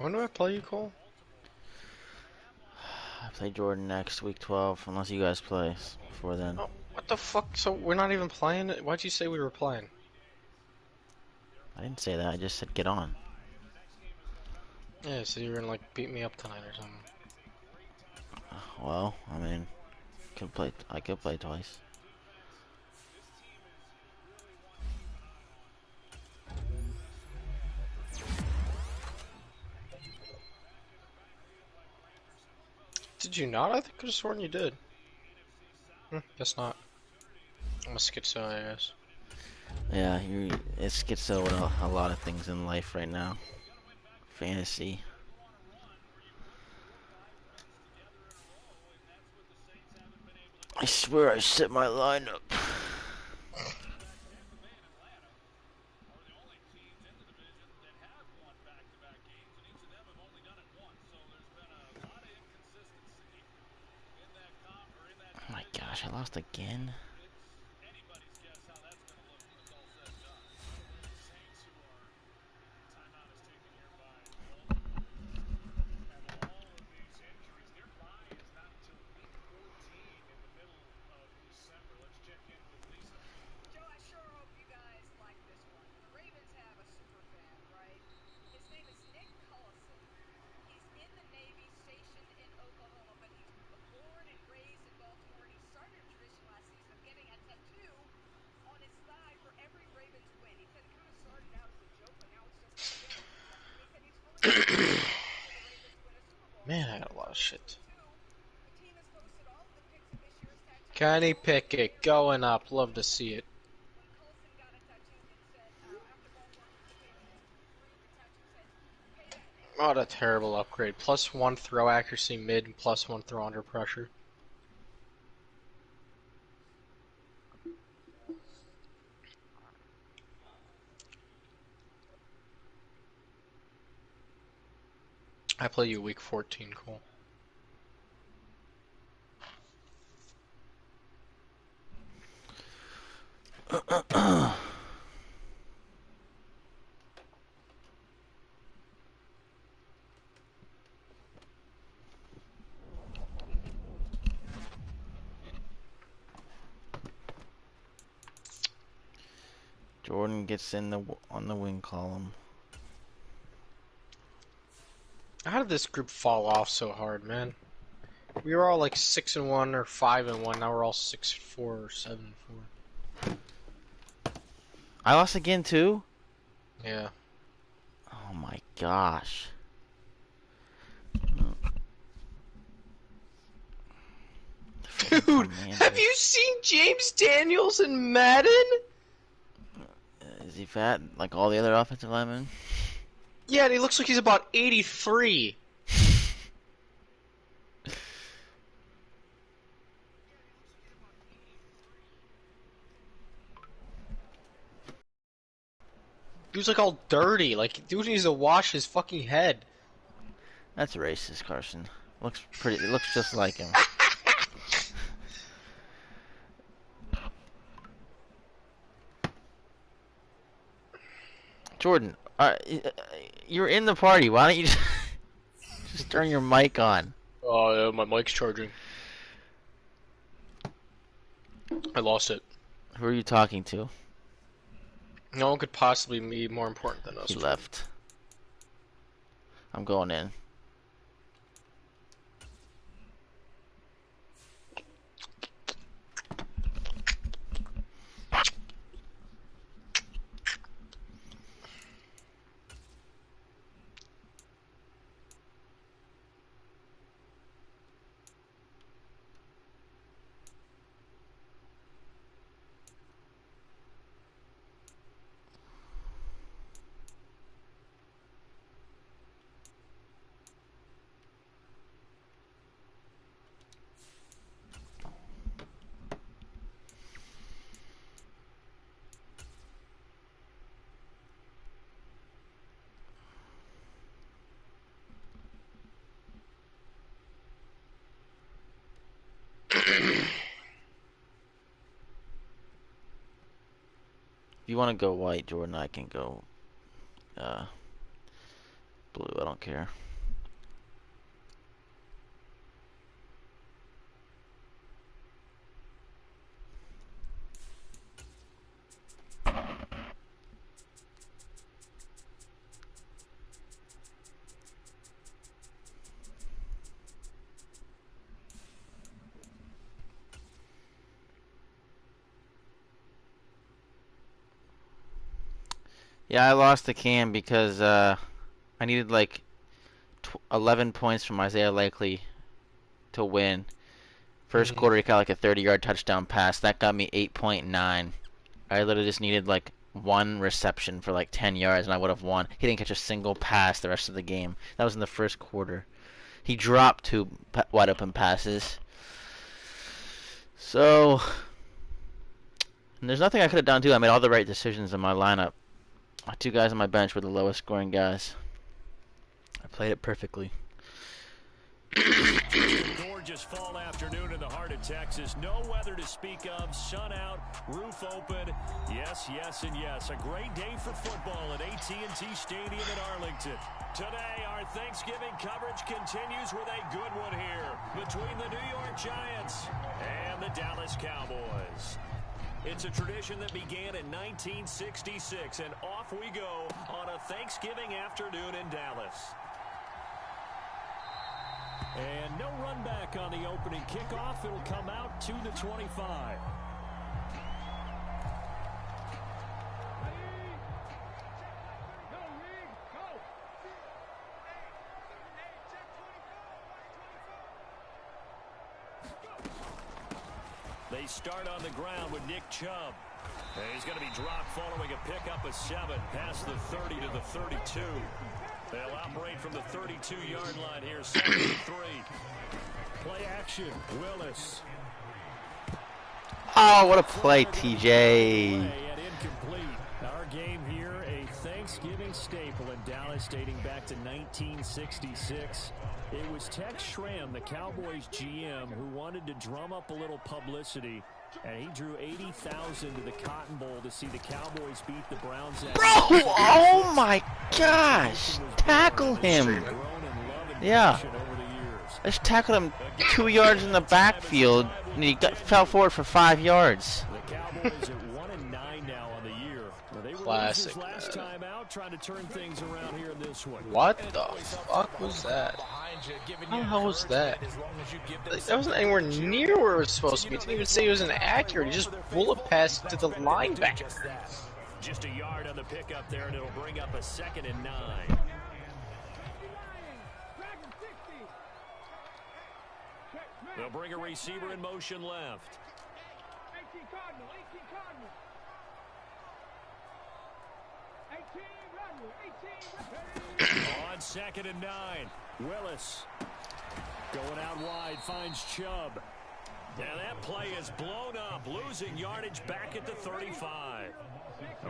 When do I play you, Cole? I play Jordan next week 12, unless you guys play before then. Oh, what the fuck? So we're not even playing it? Why'd you say we were playing? I didn't say that. I just said get on. Yeah, so you're gonna like beat me up tonight or something. Well, I mean, could play. I could play twice. Did you not? I could have sworn you did. Guess not. I'm a schizo, I guess. Yeah, it's schizo with a lot of things in life right now. Fantasy. I swear I set my lineup. Oh my gosh, I lost again. Man, I got a lot of shit. Kenny Pickett going up. Love to see it. What a terrible upgrade. +1 throw accuracy mid and +1 throw under pressure. I play you week 14, Cole. Jordan gets in the on the win column. How did this group fall off so hard, man? We were all like 6-1 or 5-1. Now we're all 6-4 or 7-4. I lost again too. Yeah. Oh my gosh. Freaking Dude, have you Commanders. seen James Daniels in Madden? Is he fat like all the other offensive linemen? Yeah, and he looks like he's about 83. He was like all dirty. Like, dude needs to wash his fucking head. That's racist, Carson. Looks pretty. It looks just like him. Jordan, you're in the party. Why don't you just turn your mic on? Oh, yeah, my mic's charging. I lost it. Who are you talking to? No one could possibly be more important than us, He Jordan. left. I'm going in. If you want to go white, Jordan, I can go. Uh, Blue, I don't care. Yeah, I lost the cam because I needed like 11 points from Isaiah Likely to win. First quarter, he got like a 30-yard touchdown pass. That got me 8.9. I literally just needed like one reception for like 10 yards, and I would have won. He didn't catch a single pass the rest of the game. That was in the first quarter. He dropped 2 wide open passes. So, and there's nothing I could have done too. I made all the right decisions in my lineup. My 2 guys on my bench were the lowest scoring guys. I played it perfectly. Gorgeous fall afternoon in the heart of Texas. No weather to speak of. Sun out, roof open. Yes, yes, and yes. A great day for football at AT&T Stadium in Arlington. Today, our Thanksgiving coverage continues with a good one here between the New York Giants and the Dallas Cowboys. It's a tradition that began in 1966, and off we go on a Thanksgiving afternoon in Dallas. And no run back on the opening kickoff. It'll come out to the 25. They start on the ground with Nick Chubb. And he's going to be dropped following a pickup of 7 past the 30 to the 32. They'll operate from the 32-yard line here, 7-3. Play action, Willis. Oh, what a play, TJ. And incomplete. Our game here, a Thanksgiving staple in Dallas dating back to 1966. It was Tex Schramm, the Cowboys GM, who wanted to drum up a little publicity, and he drew 80,000 to the Cotton Bowl to see the Cowboys beat the Browns. Bro, oh my gosh. Tackle him. Yeah. I just tackled him 2 yards in the backfield, and he fell forward for 5 yards. The Cowboys at 1-9 now on the year. They were Classic. last time out, trying to turn things around here in this one. What the fuck was that? How the hell was that? That wasn't anywhere near where it was supposed to be. It didn't even say it was inaccurate. He just bullet passed to the linebacker. Just a yard on the pickup there, and it'll bring up a 2nd and 9. They'll bring a receiver in motion left. On 2nd and 9, Willis going out wide, finds Chubb. Now that play is blown up, losing yardage back at the 35.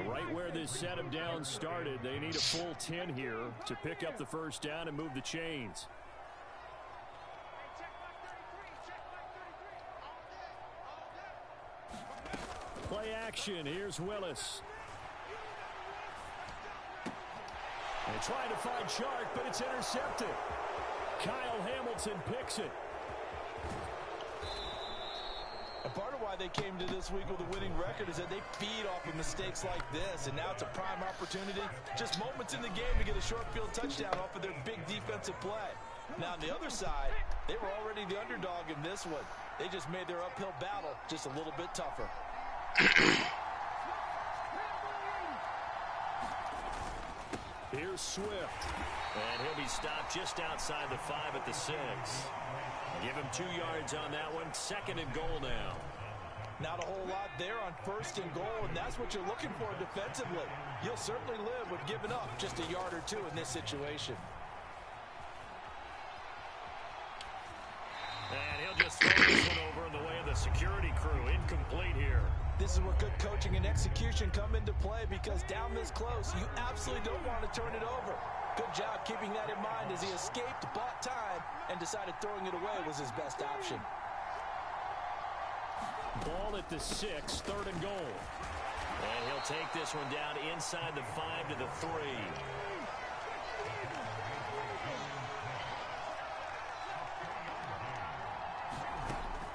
Right where this set of downs started, they need a full 10 here to pick up the first down and move the chains. Play action, here's Willis. They try to find Chark, but it's intercepted. Kyle Hamilton picks it. A part of why they came to this week with a winning record is that they feed off of mistakes like this, and now it's a prime opportunity. Just moments in the game to get a short field touchdown off of their big defensive play. Now on the other side, they were already the underdog in this one. They just made their uphill battle just a little bit tougher. Here's Swift. And he'll be stopped just outside the 5 at the 6. Give him 2 yards on that one. 2nd and goal now. Not a whole lot there on 1st and goal, and that's what you're looking for defensively. You'll certainly live with giving up just a yard or 2 in this situation. And he'll just throw this one over in the way of the security crew. Incomplete here. This is where good coaching and execution come into play, because down this close, you absolutely don't want to turn it over. Good job keeping that in mind as he escaped, bought time, and decided throwing it away was his best option. Ball at the 6, 3rd and goal. And he'll take this one down inside the 5 to the 3.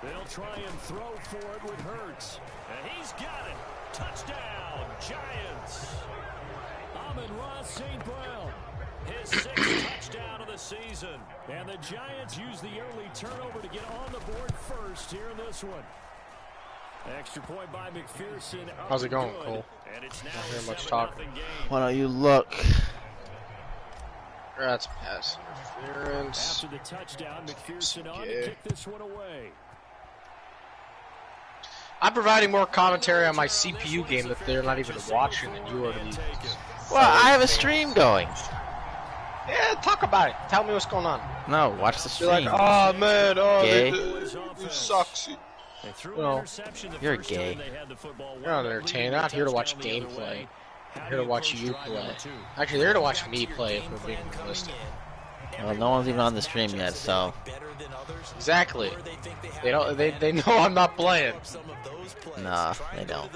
They'll try and throw for it with Hurts. And he's got it. Touchdown, Giants. Amon-Ra St. Brown. His 6th touchdown of the season. And the Giants use the early turnover to get on the board first here in this one. Extra point by McPherson. How's it going, Cole? And it's now Not hearing much 7-0 talking. game. Why don't you look? That's pass interference. After the touchdown, McPherson on to kick this one away. I'm providing more commentary on my CPU game that they're not even watching than you are to these. Well, I have a stream going. Yeah, talk about it. Tell me what's going on. No, watch the You're stream. like, oh man, Gay. it sucks. No, You're gay. you're not entertained. I'm not here to watch gameplay. I'm here to watch you play. Actually, they're here to watch me play if we're being realistic. Well, no one's even on the stream yet, so. Exactly. They don't. They know I'm not playing. Nah, they don't.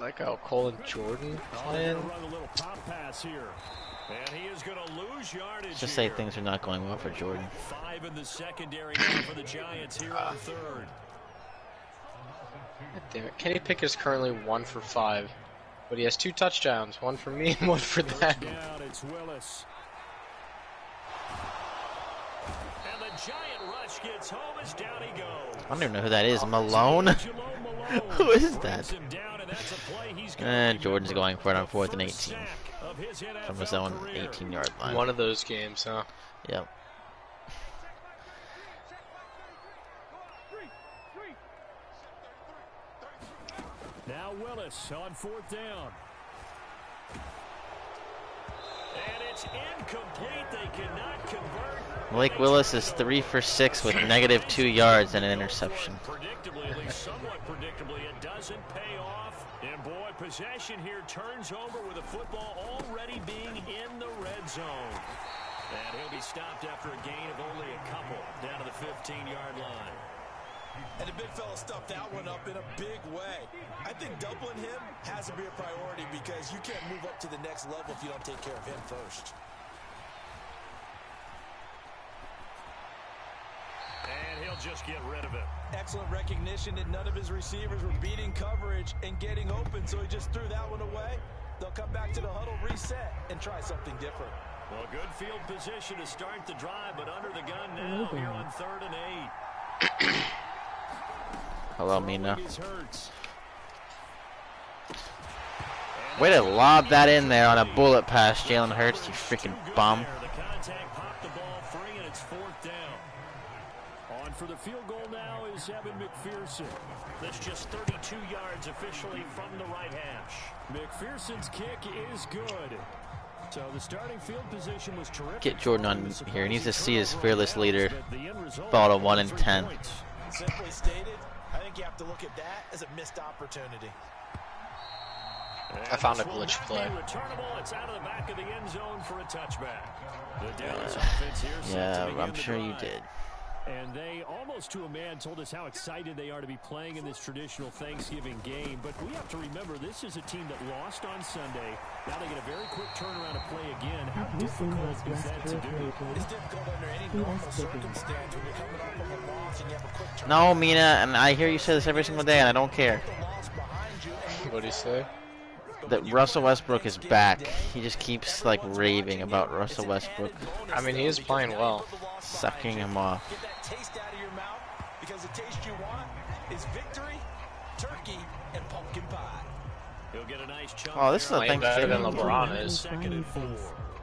Like how Cole and Jordan playing. And he is going to lose yardage. Just say things are not going well for Jordan. 5 in the secondary now for the Giants here on 3rd. God damn it. Kenny Pickett is currently 1 for 5, but he has 2 touchdowns, 1 for me and 1 for them. Down, it's Willis. And the giant rush gets home as down he goes. I don't even know who that is. Malone? Who is that? Jordan's going for it on 4th and 18. From his own 18-yard line. One of those games, huh? Yep. Now Willis on 4th down. And it's incomplete. They cannot convert. Blake Willis is 3 for 6 with -2 yards and an interception. Predictably, at least somewhat predictably, it doesn't pay off. And boy, possession here turns over with the football already being in the red zone. And he'll be stopped after a gain of only a couple down to the 15-yard line. And the big fella stuffed that one up in a big way. I think doubling him has to be a priority because you can't move up to the next level if you don't take care of him first. And he'll just get rid of it. Excellent recognition that none of his receivers were beating coverage and getting open, so he just threw that one away. They'll come back to the huddle, reset, and try something different. Well, good field position to start the drive, but under the gun now here on 3rd and 8. Hello, Mina. Way to lob that in there on a bullet pass, Jalen Hurts, you freaking bum. The contact popped the ball free, and it's 4th down. On for the field goal now is Evan McPherson. That's just 32 yards officially from the right hash. McPherson's kick is good. So the starting field position was terrific. Get Jordan on here. He needs to see his fearless leader fall to 1 and 10. Simply stated, I think you have to look at that as a missed opportunity. I found a glitch play. It's out of the back of the end zone for a touchback. The Dallas offense here set to Yeah, begin I'm the sure you drive. did. And they, almost to a man, told us how excited they are to be playing in this traditional Thanksgiving game. But we have to remember, this is a team that lost on Sunday. Now they get a very quick turnaround to play again. How difficult is that to do? It's difficult under any normal circumstance when you're coming off of a loss and you have a quick turn. No, Mina, and I hear you say this every single day, and I don't care. What do you say? That Russell Westbrook is back. He just keeps, like, raving about Russell Westbrook. I mean, he is playing well. Sucking him off. Get that taste out of your mouth because the taste you want is victory, turkey, and pumpkin pie. He'll get a nice chunk. Oh, this is a Playing better than Thanksgiving. LeBron is. 2nd and 4.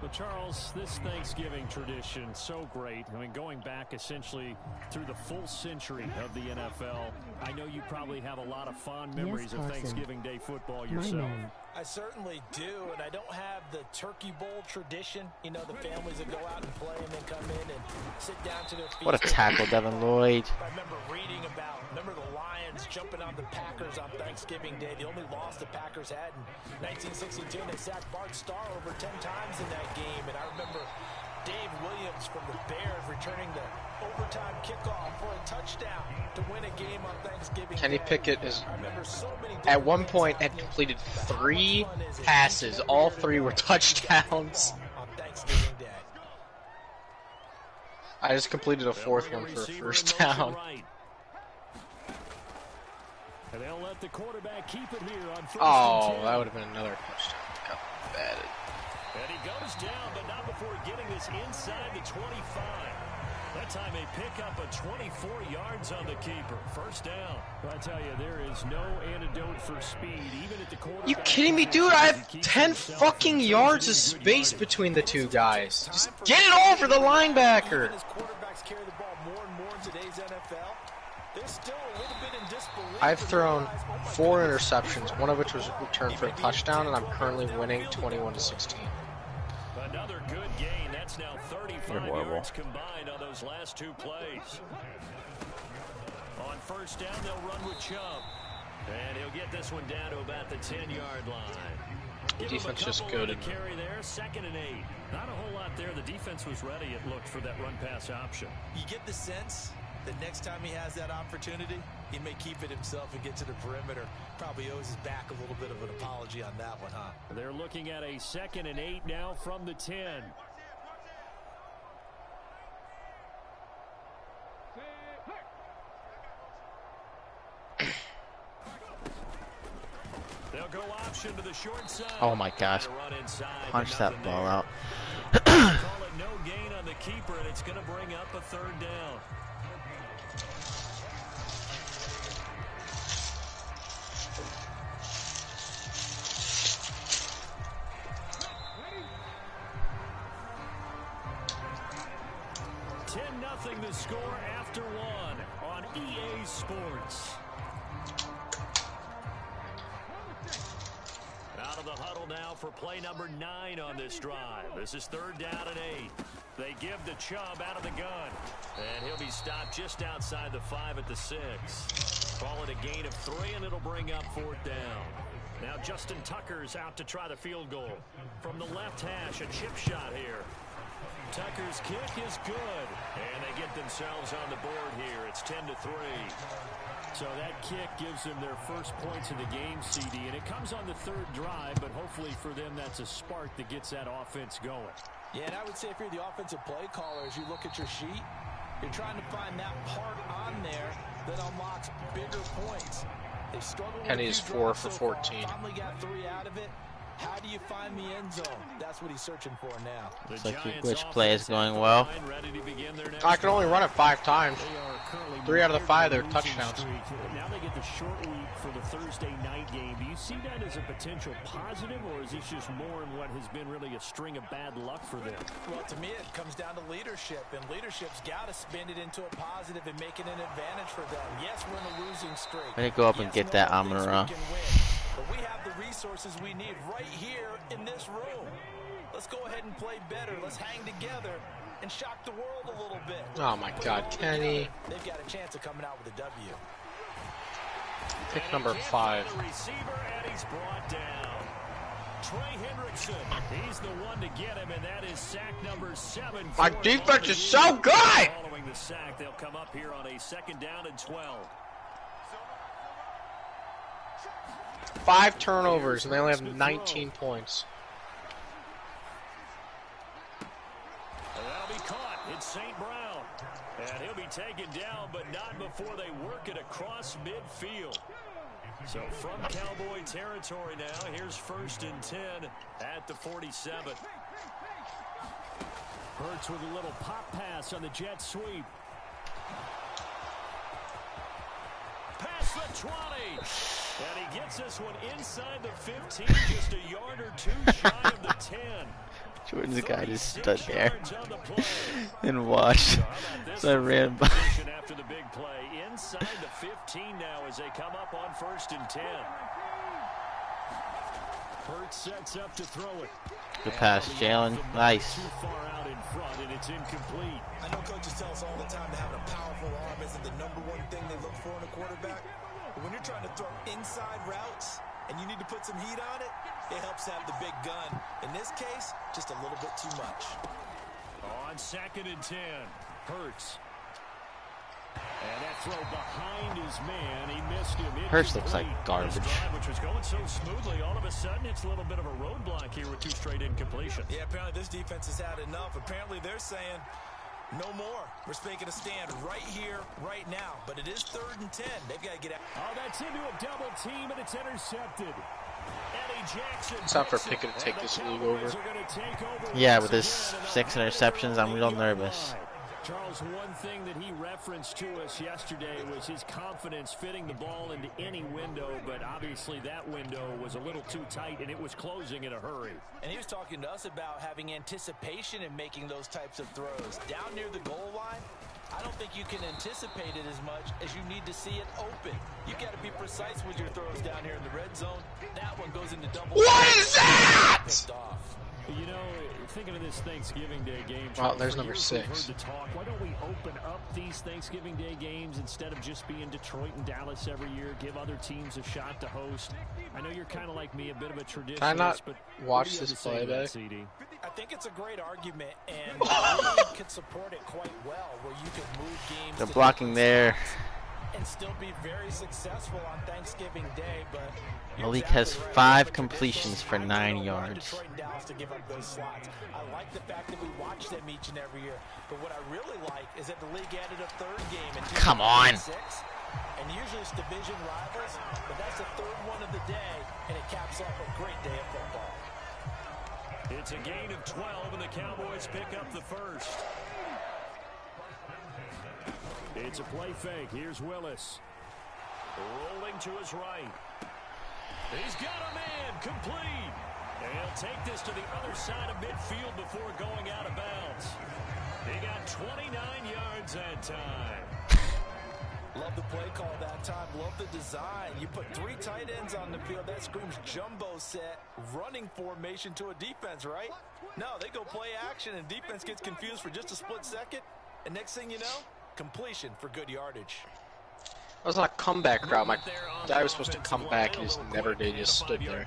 But Charles, this Thanksgiving tradition, so great. I mean, going back essentially through the full century of the NFL, I know you probably have a lot of fond memories of Thanksgiving Day football yourself. I certainly do, and I don't have the Turkey Bowl tradition. You know, the families that go out and play and then come in and sit down to their feet. What a tackle, Devin Lloyd. I remember reading about, the Lions jumping on the Packers on Thanksgiving Day. The only loss the Packers had in 1962, and they sacked Bart Starr over 10 times in that game. And I remember Dave Williams from the Bears returning the overtime kickoff for a touchdown to win a game on Thanksgiving Kenny Day. Pickett is, So at one point, had completed 3 passes. All 3 were touchdowns. on Thanksgiving Day. I just completed a fourth one for a first down. And they'll let the quarterback keep it here on first Oh, and 10. that would have been another touchdown. Got batted. And he goes down, but not before getting this inside the 25. That time they pick up a 24 yards on the keeper. First down. I tell you, there is no antidote for speed, even at the quarterback. You kidding me, dude? I have 10 fucking yards of space between the two guys. Just get it over the linebacker. Even as quarterbacks carry the ball more and more in today's NFL, there's still a little bit in disbelief. I've thrown 4 interceptions, one of which was returned for a touchdown, and I'm currently winning 21-16. Another good gain. That's now 35 yards combined on those last two plays. On first down, they'll run with Chel. And he'll get this one down to about the 10-yard line. The defense just goaded. Carry there, 2nd and 8. Not a whole lot there. The defense was ready, it looked, for that run pass option. You get the sense that next time he has that opportunity, he may keep it himself and get to the perimeter. Probably owes his back a little bit of an apology on that one, huh? They're looking at a 2nd and 8 now from the 10. They'll go option to the short side. Oh my gosh. Punch that ball out. Call it no gain on the keeper, and it's going to bring up a 3rd down. The score after 1 on EA Sports. Out of the huddle now for play number 9 on this drive. This is 3rd down and 8. They give the Chubb out of the gun. And he'll be stopped just outside the 5 at the 6. Call it a gain of 3, and it'll bring up 4th down. Now Justin Tucker's out to try the field goal. From the left hash, a chip shot here. Tucker's kick is good, and they get themselves on the board here. It's 10-3. So that kick gives them their first points of the game, CD, and it comes on the 3rd drive, but hopefully for them that's a spark that gets that offense going. Yeah, and I would say if you're the offensive play caller, as you look at your sheet, you're trying to find that part on there that unlocks bigger points. They struggled. Penny's 4 for 14. Finally got 3 out of it. How do you find the end zone? That's what he's searching for now. Looks like which play is going well. I can only run it 5 times. 3 out of the 5 they're touchdowns. Now they get the short week for the Thursday night game. Do you see that as a potential positive, or is this just more in what has been really a string of bad luck for them? Well, to me, it comes down to leadership, and leadership's got to spin it into a positive and make it an advantage for them. Yes, we're in a losing streak. I'm going to go up and get that Amon-Ra. But we have the resources we need right here in this room. Let's go ahead and play better. Let's hang together and shock the world a little bit. Oh my God, Kenny. They've got a chance of coming out with a W. Pick number 5. Receiver, and he's brought down. Trey Hendrickson, he's the one to get him, and that is sack number 7. My defense is so good! Following the sack, they'll come up here on a 2nd down and 12. 5 turnovers, and they only have 19 points. And that'll be caught. It's St. Brown. And he'll be taken down, but not before they work it across midfield. So from Cowboy territory now, here's 1st and 10 at the 47. Hurts with a little pop pass on the jet sweep. Past the 20. And he gets this one inside the 15, just a yard or 2 shy of the 10. Jordan's guy just stood there and watched. So I ran by. After the big play, inside the 15 now as they come up on 1st and 10. Hurts sets up to throw it. Good pass, Jalen. Nice. Too far out in front, and it's incomplete. I know coaches tell us all the time that having a powerful arm isn't the #1 thing they look for in a quarterback. But when you're trying to throw inside routes and you need to put some heat on it, it helps have the big gun. In this case, just a little bit too much. On 2nd and 10, Hurts. And that throw behind his man, he missed him. Hurts looks like garbage. Which was going so smoothly, all of a sudden it's a little bit of a roadblock here with 2 straight incompletions. Yeah, apparently this defense has had enough. Apparently they're saying, No more. We're making a stand right here, right now. But it is 3rd and 10. They've got to get out. Oh, that's into a double team, and it's intercepted. Eddie Jackson. It's time for Pickett to take this league over. Yeah, with his 6 interceptions, I'm real nervous. Charles, one thing that he referenced to us yesterday was his confidence fitting the ball into any window, but obviously that window was a little too tight, and it was closing in a hurry. And he was talking to us about having anticipation in making those types of throws. Down near the goal line, I don't think you can anticipate it as much as you need to see it open. You got to be precise with your throws down here in the red zone. That one goes into double. What is that? You know, thinking of this Thanksgiving Day game, Wow, there's number 6. Why don't we open up these Thanksgiving Day games instead of just being Detroit and Dallas every year? Give other teams a shot to host. I know you're kind of like me, a bit of a traditionalist. Can I not but watch this playback? I think it's a great argument, and the league could support it quite well, where you could move games. They're blocking there. And still be very successful on Thanksgiving Day, but Malik has 5 completions for 9 yards. I like the fact that we watch them each and every year, but what I really like is that the league added a 3rd game in 2006. Come on. And usually it's division rivals, but that's the 3rd one of the day, and it caps off a great day of football. It's a gain of 12, and the Cowboys pick up the first. It's a play fake. Here's Willis. Rolling to his right. He's got a man. Complete. And he'll take this to the other side of midfield before going out of bounds. He got 29 yards that time. Love the play call that time. Love the design. You put 3 tight ends on the field. That screams jumbo set, running formation to a defense, right? No, they go play action, and defense gets confused for just a split second. And next thing you know, completion for good yardage. I was on a comeback route. My guy was supposed to come back, and he just never did. He just stood there.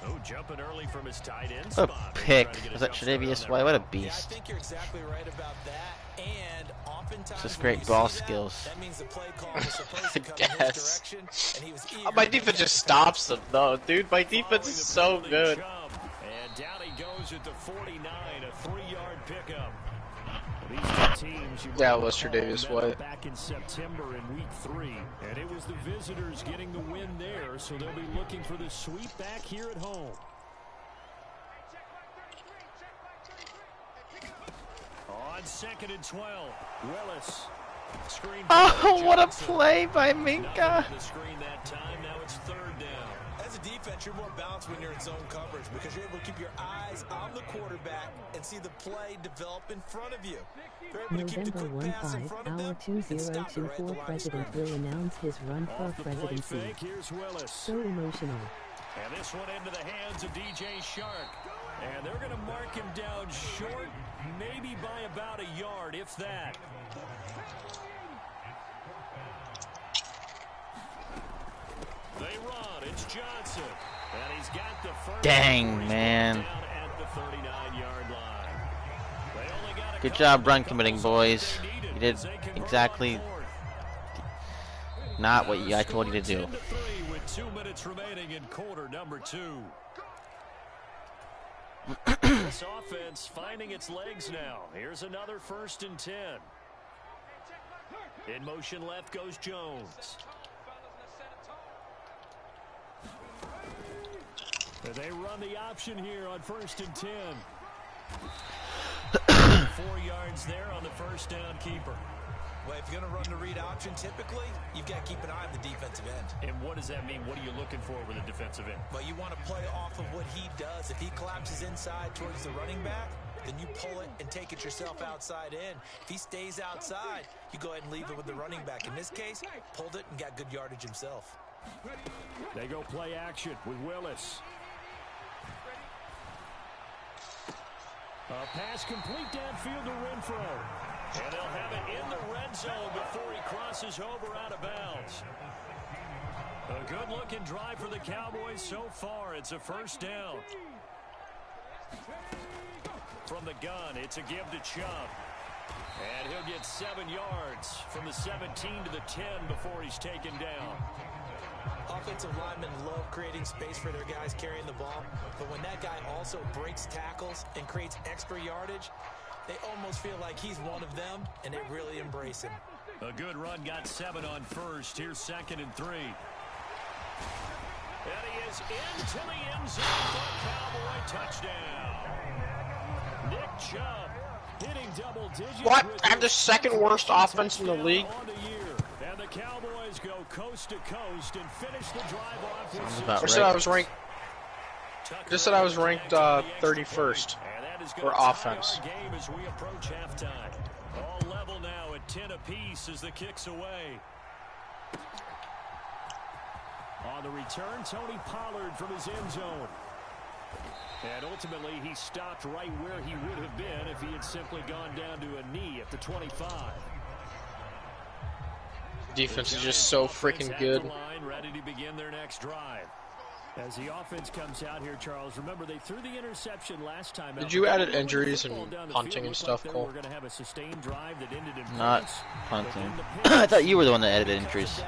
Oh, jumping early from his tight end What spot. a pick. Was that Tre'Davious White? What a Yeah, I beast. think you're exactly right about that. And oftentimes Just when great you ball see that, skills. that means the play call was supposed to come in Yes. his direction, and he was eager My to defense make just that stops them, though, dude. My defense is so good. And down he goes at the 49, a 3-yard pickup. These two teams, Yeah, it was Tre'Davious White. Back in September in week 3, and it was the visitors getting the win there, so they'll be looking for the sweep back here at home. On 2nd and 12, Willis. Screen Oh, what a play by Minka. the screen that time. Now it's 3rd down. As a defense, you're more balanced when you're in zone coverage because you're able to keep your eyes on the quarterback and see the play develop in front of you. You're able to keep the November quick pass in 15, front of our them and stop it right at the 2024 line of president scrimmage. will announce his run for Off the play presidency. fake, here's Willis. So emotional. And this one into the hands of DJ Shark. And they're going to mark him down short, maybe by about a yard, if that. They run. It's Johnson. And he's got the first. Dang, man. Down at the 39-yard line. They only got a Good couple job run of committing, calls boys. they needed You did as they convert on exactly 4th. not what I told you to do. 10-3 with 2 minutes remaining in quarter number 2. This offense finding its legs now. Here's another 1st and 10. In motion left goes Jones. They run the option here on 1st and 10. 4 yards there on the 1st down keeper. Well, if you're going to run the read option, typically, you've got to keep an eye on the defensive end. And what does that mean? What are you looking for with a defensive end? Well, you want to play off of what he does. If he collapses inside towards the running back, then you pull it and take it yourself outside in. If he stays outside, you go ahead and leave it with the running back. In this case, pulled it and got good yardage himself. They go play action with Willis. A pass complete downfield to Renfro. And they'll have it in the red zone before he crosses over out of bounds. A good-looking drive for the Cowboys so far. It's a 1st down. From the gun, it's a give to Chubb. And he'll get 7 yards from the 17 to the 10 before he's taken down. Offensive linemen love creating space for their guys carrying the ball, but when that guy also breaks tackles and creates extra yardage, They almost feel like he's one of them, and they really embrace him. A good run, got 7 on first. Here's 2nd and 3. And he is into the end zone for a Cowboy touchdown. Nick Chubb hitting double digits. What? I have the second worst offense in the league. And the Cowboys go coast to coast and finish the drive off with about I said I was ranked. Just said I was ranked 31st for offense. Game as we approach halftime. All level now at 10 apiece as the kicks away. On the return, Tony Pollard from his end zone. And ultimately, he stopped right where he would have been if he had simply gone down to a knee at the 25. Defense is just so freaking good. Ready to begin their next drive. As the offense comes out here, Charles, remember they threw the interception last time. Did you add injuries and punting and stuff, Cole? We're going to have a sustained drive that ended in Not punting. I thought you were the one that added injuries.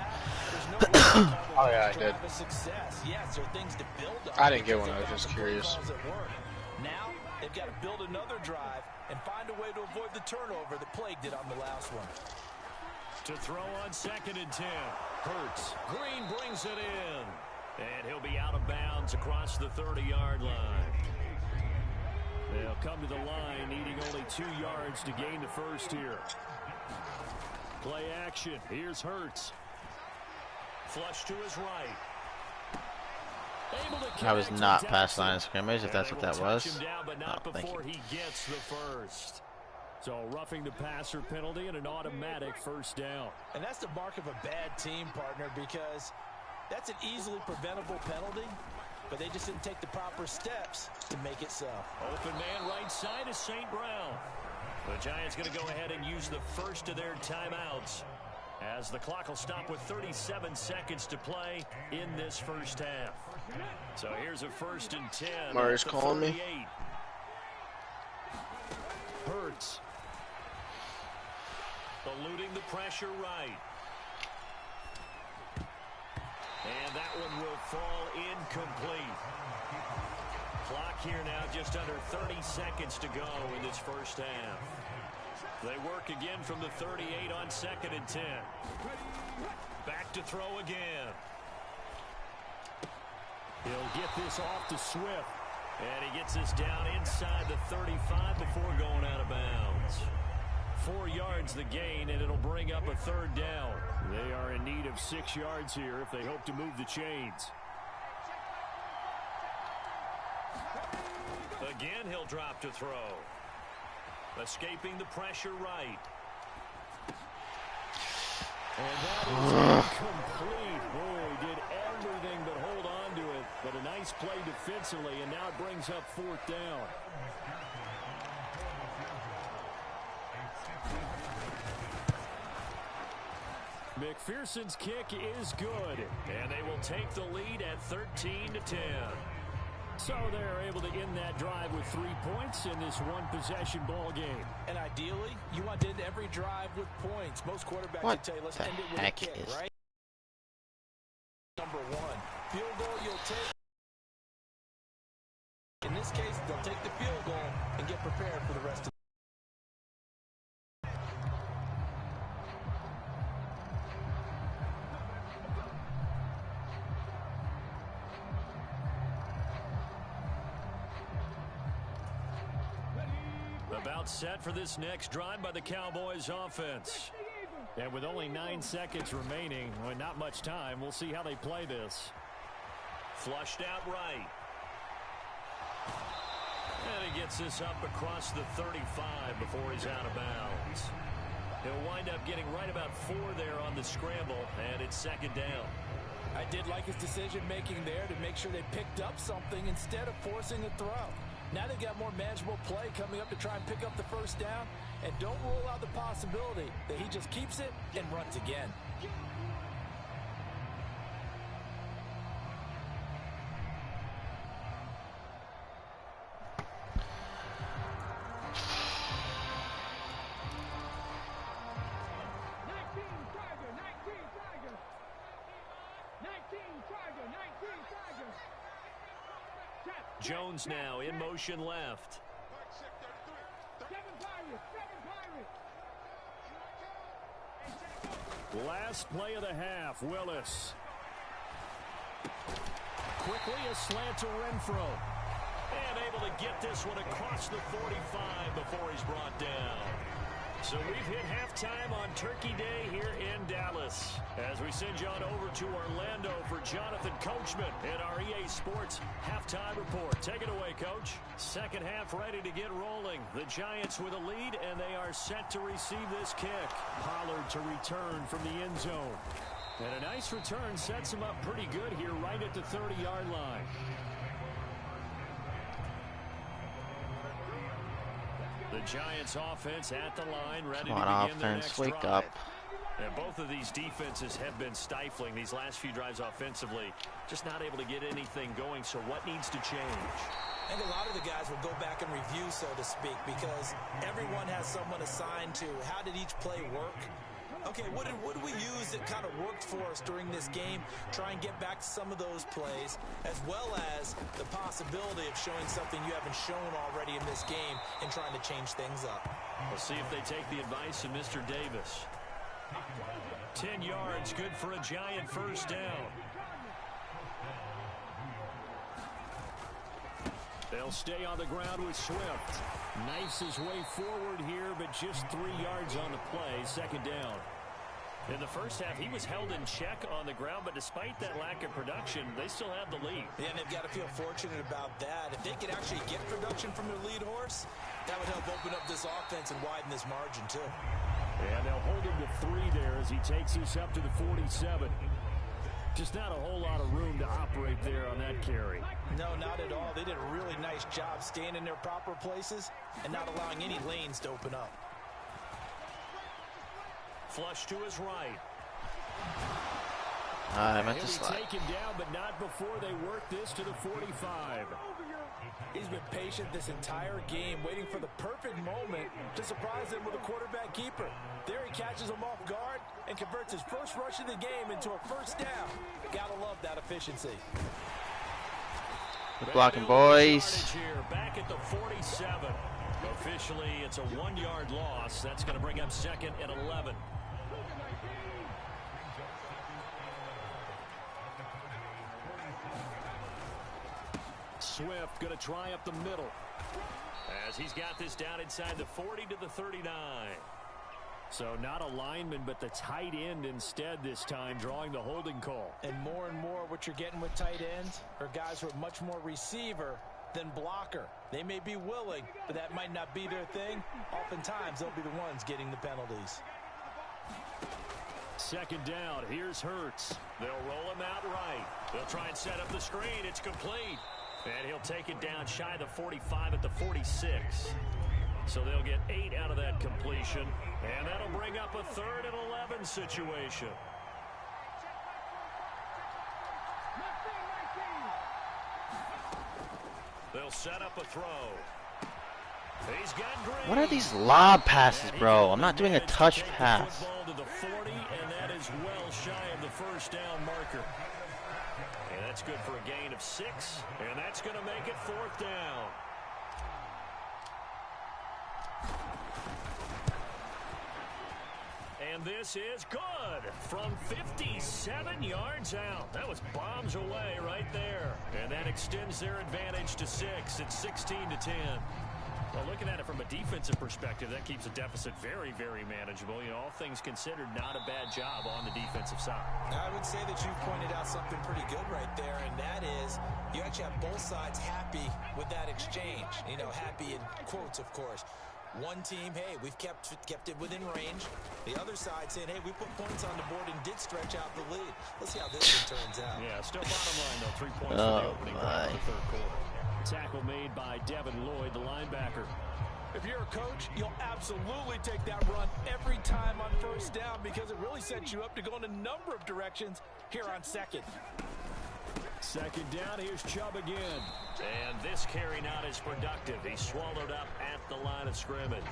Oh yeah, I did. I didn't get one. I was just curious. Now they've got to build another drive and find a way to avoid the turnover that plagued it on the last one. To throw on 2nd and 10. Hurts. Green brings it in. And he'll be out of bounds across the 30-yard line. They'll come to the line needing only 2 yards to gain the first here. Play action. Here's Hurts. Flush to his right. That was not past line of scrimmage, if that's what that was. Down, but not before he gets the first. So roughing the passer penalty and an automatic first down. And that's the mark of a bad team, partner, because that's an easily preventable penalty, but they just didn't take the proper steps to make it so. Open man right side is St. Brown. The Giants going to go ahead and use the first of their timeouts as the clock will stop with 37 seconds to play in this first half. So here's a 1st and 10. Mario's calling me. Hurts. Eluding the pressure right. And that one will fall incomplete. Clock here now just under 30 seconds to go in this first half. They work again from the 38 on 2nd and 10. Back to throw again. He'll get this off to Swift. And he gets this down inside the 35 before going out of bounds. 4 yards the gain, and it'll bring up a 3rd down. They are in need of 6 yards here if they hope to move the chains. Again, he'll drop to throw. Escaping the pressure right. And that is incomplete. Boy, he did everything but hold on to it. But a nice play defensively, and now it brings up 4th down. McPherson's kick is good, and they will take the lead at 13-10. So they're able to end that drive with 3 points in this one-possession ball game. And ideally, you want to end every drive with points. Most quarterbacks would tell you, let's end it with a kick, right? Number 1. Field goal you'll take. In this case, they'll take the field goal and get prepared for the rest of the About set for this next drive by the Cowboys offense. And with only 9 seconds remaining, well, not much time, we'll see how they play this. Flushed out right. And he gets this up across the 35 before he's out of bounds. He'll wind up getting right about 4 there on the scramble, and it's 2nd down. I did like his decision-making there to make sure they picked up something instead of forcing a throw. Now they've got more manageable play coming up to try and pick up the first down. And don't rule out the possibility that he just keeps it and runs again. Jones now in motion left. Last play of the half, Willis. Quickly a slant to Renfro. And able to get this one across the 45 before he's brought down. So we've hit halftime on Turkey Day here in Dallas. As we send you on over to Orlando for Jonathan Coachman in our EA Sports Halftime Report. Take it away, Coach. Second half ready to get rolling. The Giants with a lead, and they are set to receive this kick. Pollard to return from the end zone. And a nice return sets him up pretty good here right at the 30-yard line. The Giants offense at the line, ready to begin their next drive. Wake up. And both of these defenses have been stifling these last few drives offensively. Just not able to get anything going, so what needs to change? I think a lot of the guys will go back and review, so to speak, because everyone has someone assigned to how did each play work. Okay, what did we use that kind of worked for us during this game? Try and get back to some of those plays, as well as the possibility of showing something you haven't shown already in this game and trying to change things up. We'll see if they take the advice of Mr. Davis. 10 yards, good for a Giant first down. They'll stay on the ground with Swift. Knifes his way forward here, but just 3 yards on the play, second down. In the first half, he was held in check on the ground, but despite that lack of production, they still have the lead. Yeah, and they've got to feel fortunate about that. If they could actually get production from their lead horse, that would help open up this offense and widen this margin, too. And they'll hold him to 3 there as he takes us up to the 47. Just not a whole lot of room to operate there on that carry. No, not at all. They did a really nice job staying in their proper places and not allowing any lanes to open up. Flush to his right. I meant to slide. He'll be taken down, but not before they work this to the 45. He's been patient this entire game, waiting for the perfect moment to surprise them with a quarterback keeper. There he catches him off guard and converts his first rush of the game into a first down. Gotta love that efficiency. Good blocking, boys. Here, back at the 47. Officially, it's a 1-yard loss. That's going to bring up second and 11. Swift going to try up the middle as he's got this down inside the 40 to the 39. So not a lineman, but the tight end instead this time, drawing the holding call. And more what you're getting with tight ends are guys who are much more receiver than blocker. They may be willing, but that might not be their thing. Oftentimes, they'll be the ones getting the penalties. Second down, here's Hurts. They'll roll him out right. They'll try and set up the screen. It's complete. And he'll take it down shy of the 45 at the 46. So they'll get 8 out of that completion. And that'll bring up a 3rd and 11 situation. They'll set up a throw. He's got Green. What are these lob passes, bro? I'm not doing a touch pass. Ball to the 40, and that is well shy of the first down marker. And that's good for a gain of 6, and that's going to make it 4th down. And this is good from 57 yards out. That was bombs away right there. And that extends their advantage to 6. It's 16-10. Well, looking at it from a defensive perspective, that keeps the deficit very, very manageable. You know, all things considered, not a bad job on the defensive side. I would say that you've pointed out something pretty good right there, and that is you actually have both sides happy with that exchange. You know, happy in quotes, of course. One team, hey, we've kept it within range. The other side saying, hey, we put points on the board and did stretch out the lead. Let's see how this one turns out. Yeah, still bottom line, though. 3 points for the opening drive of the third quarter. Tackle made by Devin Lloyd, the linebacker. If you're a coach, you'll absolutely take that run every time on first down because it really sets you up to go in a number of directions here on second. Second down, here's Chubb again. And this carry not as productive. He's swallowed up at the line of scrimmage.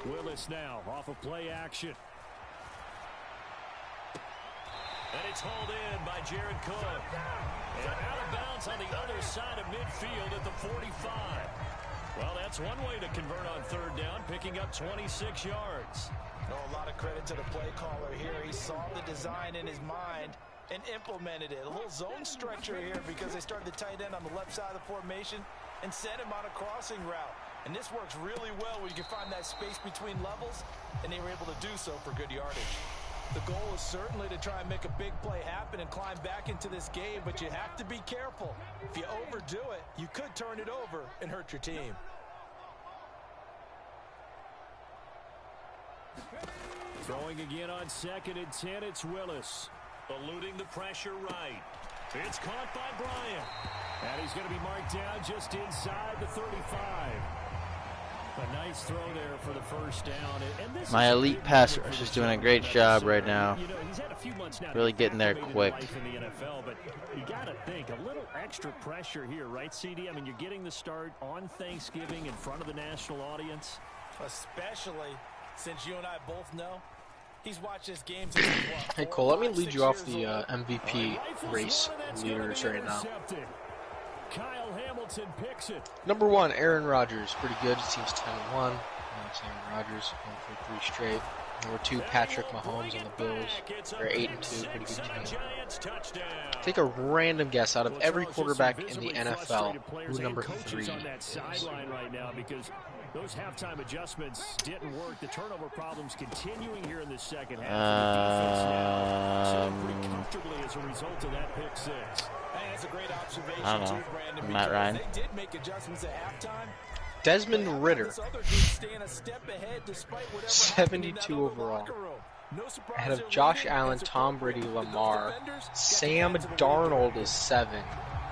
Willis now off of play action. And it's hauled in by Jared Cook. And out of bounds on the other side of midfield at the 45. Well, that's one way to convert on third down, picking up 26 yards. Oh, a lot of credit to the play caller here. He saw the design in his mind and implemented it. A little zone stretcher here because they started the tight end on the left side of the formation and sent him on a crossing route. And this works really well when you can find that space between levels, and they were able to do so for good yardage. The goal is certainly to try and make a big play happen and climb back into this game, but you have to be careful. If you overdo it, you could turn it over and hurt your team. Throwing again on 2nd and 10, it's Willis. Eluding the pressure right. It's caught by Bryant. And he's going to be marked down just inside the 35. A nice throw there for the first down. And this My elite pass rush is doing a great job right now. You know, he's had a few months now Really getting there quick. In the NFL, but you got to think a little extra pressure here, right, CD? I mean, you're getting the start on Thanksgiving in front of the national audience. Especially since you and I both know he's watched his games. Hey Cole, let me lead you off the MVP race leaders right now. Kyle Hamilton picks it. Number 1, Aaron Rodgers, pretty good. His team's 10-1. It's Aaron Rodgers, 1 for 3 straight. Number 2, Patrick Mahomes on the Bills. They're 8-2, pretty good team. Take a random guess out of every quarterback in the NFL who number 3 is. Right now because those halftime adjustments didn't work. The turnover problems continuing here in the second half. Pretty comfortably as a result of that pick 6. Hey, that's a great observation I don't know. too, Brandon, Matt Ryan. they did make adjustments at halftime. Desmond Ritter, This other group staying a step ahead despite whatever 72 overall. Ahead of Josh Allen, Tom Brady, Lamar. Sam Darnold is 7.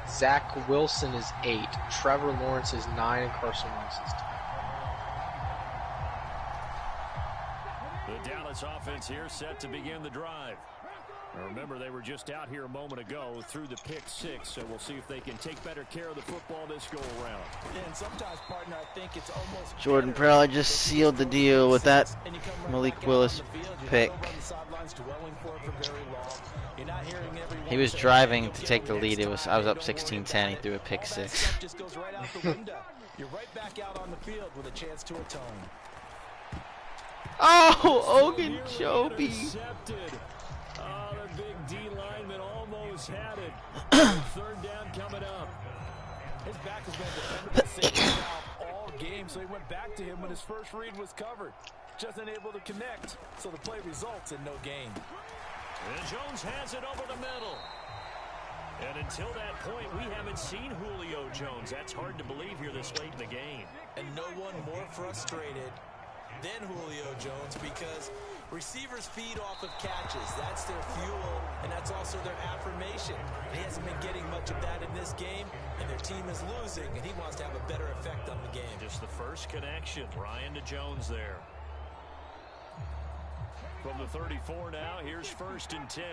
Zach Wilson is 8. Trevor Lawrence is 9, and Carson Wentz is 10. The Dallas offense here set to begin the drive. Now remember, they were just out here a moment ago through the pick 6, so we'll see if they can take better care of the football this go around. And sometimes, partner, I think it's almost Jordan Pearl just sealed the deal with that Malik Willis pick. He was driving to take the lead. I was up 16-10. He threw a pick 6. You're right back out on the field with a chance to atone. Oh, Ogunjobi. Oh, the big D lineman almost had it. Third down coming up. His back has been defended safety all game, so he went back to him when his first read was covered. Just unable to connect, so the play results in no gain. And Jones has it over the middle. And until that point, we haven't seen Julio Jones. That's hard to believe here this late in the game. And no one more frustrated than Julio Jones because receivers feed off of catches. That's their fuel, and that's also their affirmation. And he hasn't been getting much of that in this game, and their team is losing, and he wants to have a better effect on the game. Just the first connection, Ryan to Jones there. From the 34 now, here's 1st and 10.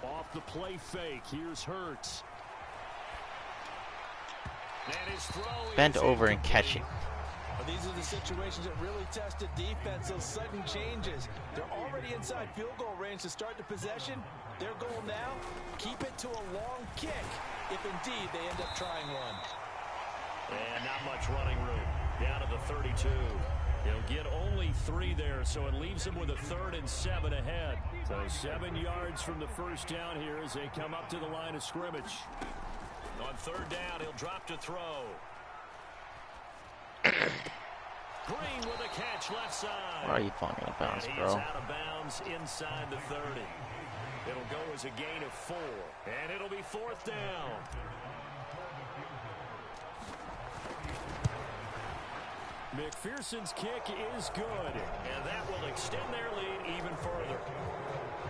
Off the play fake, here's Hurts. Bent over and catch it. Well, these are the situations that really test a defense, those sudden changes. They're already inside field goal range to start the possession. Their goal now, keep it to a long kick, if indeed they end up trying one. And not much running room. Down to the 32. He'll get only 3 there, so it leaves him with a 3rd and 7 ahead. So 7 yards from the first down here as they come up to the line of scrimmage. On 3rd down, he'll drop to throw. Green with a catch left side. Why are you falling out of bounds, and bro? he's out of bounds inside the 30. It'll go as a gain of 4. And it'll be 4th down. McPherson's kick is good. And that will extend their lead even further.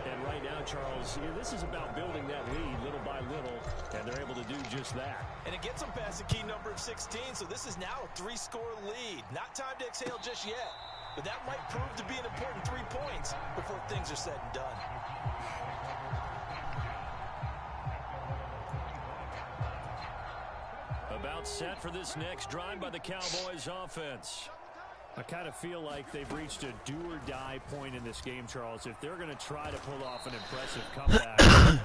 And right now, Charles, this is about building that lead little by little, and they're able to do just that. And it gets them past the key number of 16, so this is now a 3-score lead. Not time to exhale just yet, but that might prove to be an important 3 points before things are said and done. About set for this next drive by the Cowboys offense. I kind of feel like they've reached a do-or-die point in this game, Charles. If they're going to try to pull off an impressive comeback,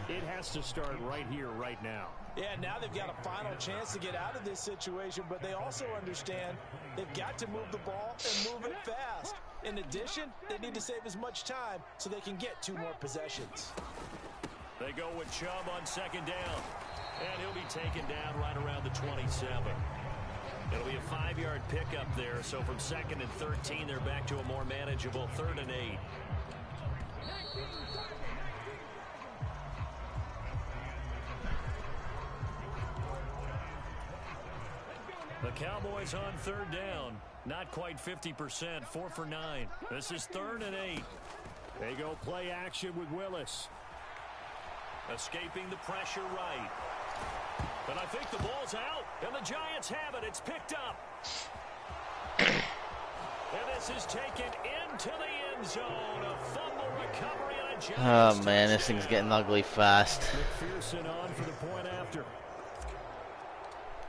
it has to start right here, right now. Yeah, now they've got a final chance to get out of this situation, but they also understand they've got to move the ball and move it fast. In addition, they need to save as much time so they can get 2 more possessions. They go with Chubb on second down, and he'll be taken down right around the 27. It'll be a 5-yard pickup there, so from 2nd and 13, they're back to a more manageable 3rd and 8. The Cowboys on 3rd down. Not quite 50%, 4 for 9. This is 3rd and 8. They go play action with Willis. Escaping the pressure right. But I think the ball's out, and the Giants have it. It's picked up. And this is taken into the end zone. A fumble recovery and a Giants Oh man, this thing's getting ugly fast. McPherson on for the point after.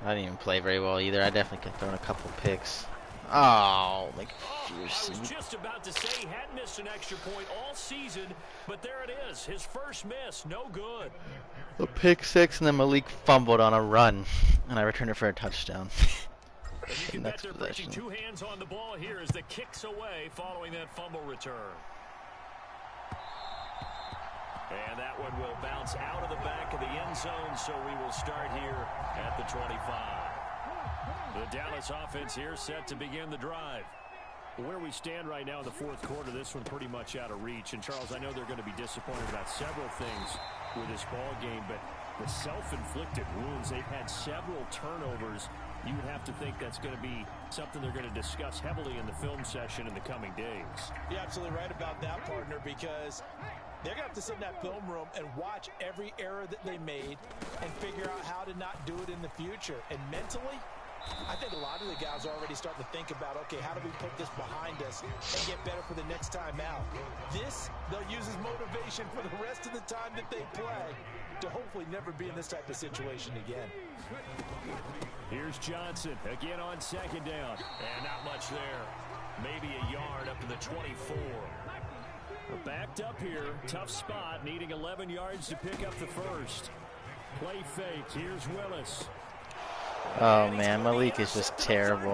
I didn't even play very well either. I definitely could have thrown a couple picks. Oh, I McPherson. was just about to say he hadn't missed an extra point all season, but there it is. His first miss, no good. A pick 6, and then Malik fumbled on a run, and I returned it for a touchdown. And you can bet they're possession. putting 2 hands on the ball here as the kick's away following that fumble return. And that one will bounce out of the back of the end zone, so we will start here at the 25. The Dallas offense here set to begin the drive. Where we stand right now in the 4th quarter, this one pretty much out of reach. And, Charles, I know they're going to be disappointed about several things with this ball game, but the self-inflicted wounds, they've had several turnovers. You would have to think that's going to be something they're going to discuss heavily in the film session in the coming days. You're absolutely right about that, partner, because they're going to have to sit in that film room and watch every error that they made and figure out how to not do it in the future. And mentally, I think a lot of the guys are already starting to think about, okay, how do we put this behind us and get better for the next time out? This, they'll use as motivation for the rest of the time that they play to hopefully never be in this type of situation again. Here's Johnson again on second down. And not much there. Maybe a yard up to the 24. We're backed up here. Tough spot. Needing 11 yards to pick up the first. Play fake. Here's Willis. Oh man, Malik is just terrible.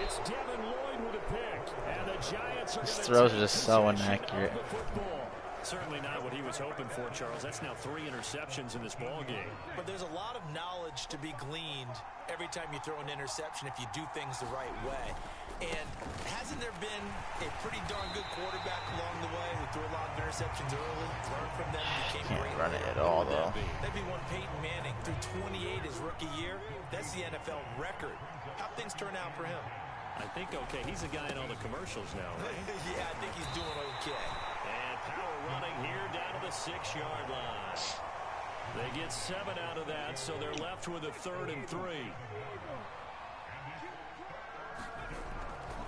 It's Devin Lloyd with a pick. And the Giants are His gonna throws are take just so possession inaccurate. of the football. Certainly not what he was hoping for, Charles. That's now 3 interceptions in this ball game. But there's a lot of knowledge to be gleaned every time you throw an interception if you do things the right way. And hasn't there been a pretty darn good quarterback along the way who threw a lot of interceptions early, learned from them, became Can't great? run it at all though. That'd be one Peyton Manning threw 28 his rookie year. That's the NFL record. How'd things turn out for him? I think okay. He's a guy in all the commercials now, right? Yeah, I think he's doing okay. And power running here down to the 6-yard line. They get 7 out of that, so they're left with a 3rd and 3.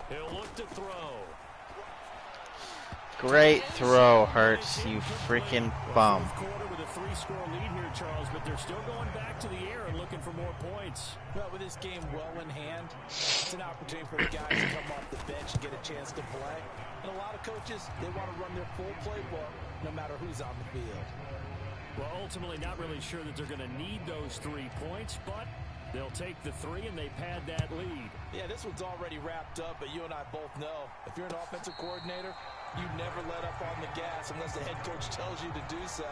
He'll look to throw. Great throw, Hurts, you freaking bum. Quarter with a 3-score lead here, Charles, but they're still going back to the air and looking for more points. Well, with this game well in hand, it's an opportunity for the guys to come off the bench and get a chance to play. And a lot of coaches, they want to run their full playbook no matter who's on the field. Well, ultimately not really sure that they're going to need those 3 points, but they'll take the 3 and they pad that lead. Yeah, this one's already wrapped up, but you and I both know if you're an offensive coordinator, you never let up on the gas unless the head coach tells you to do so.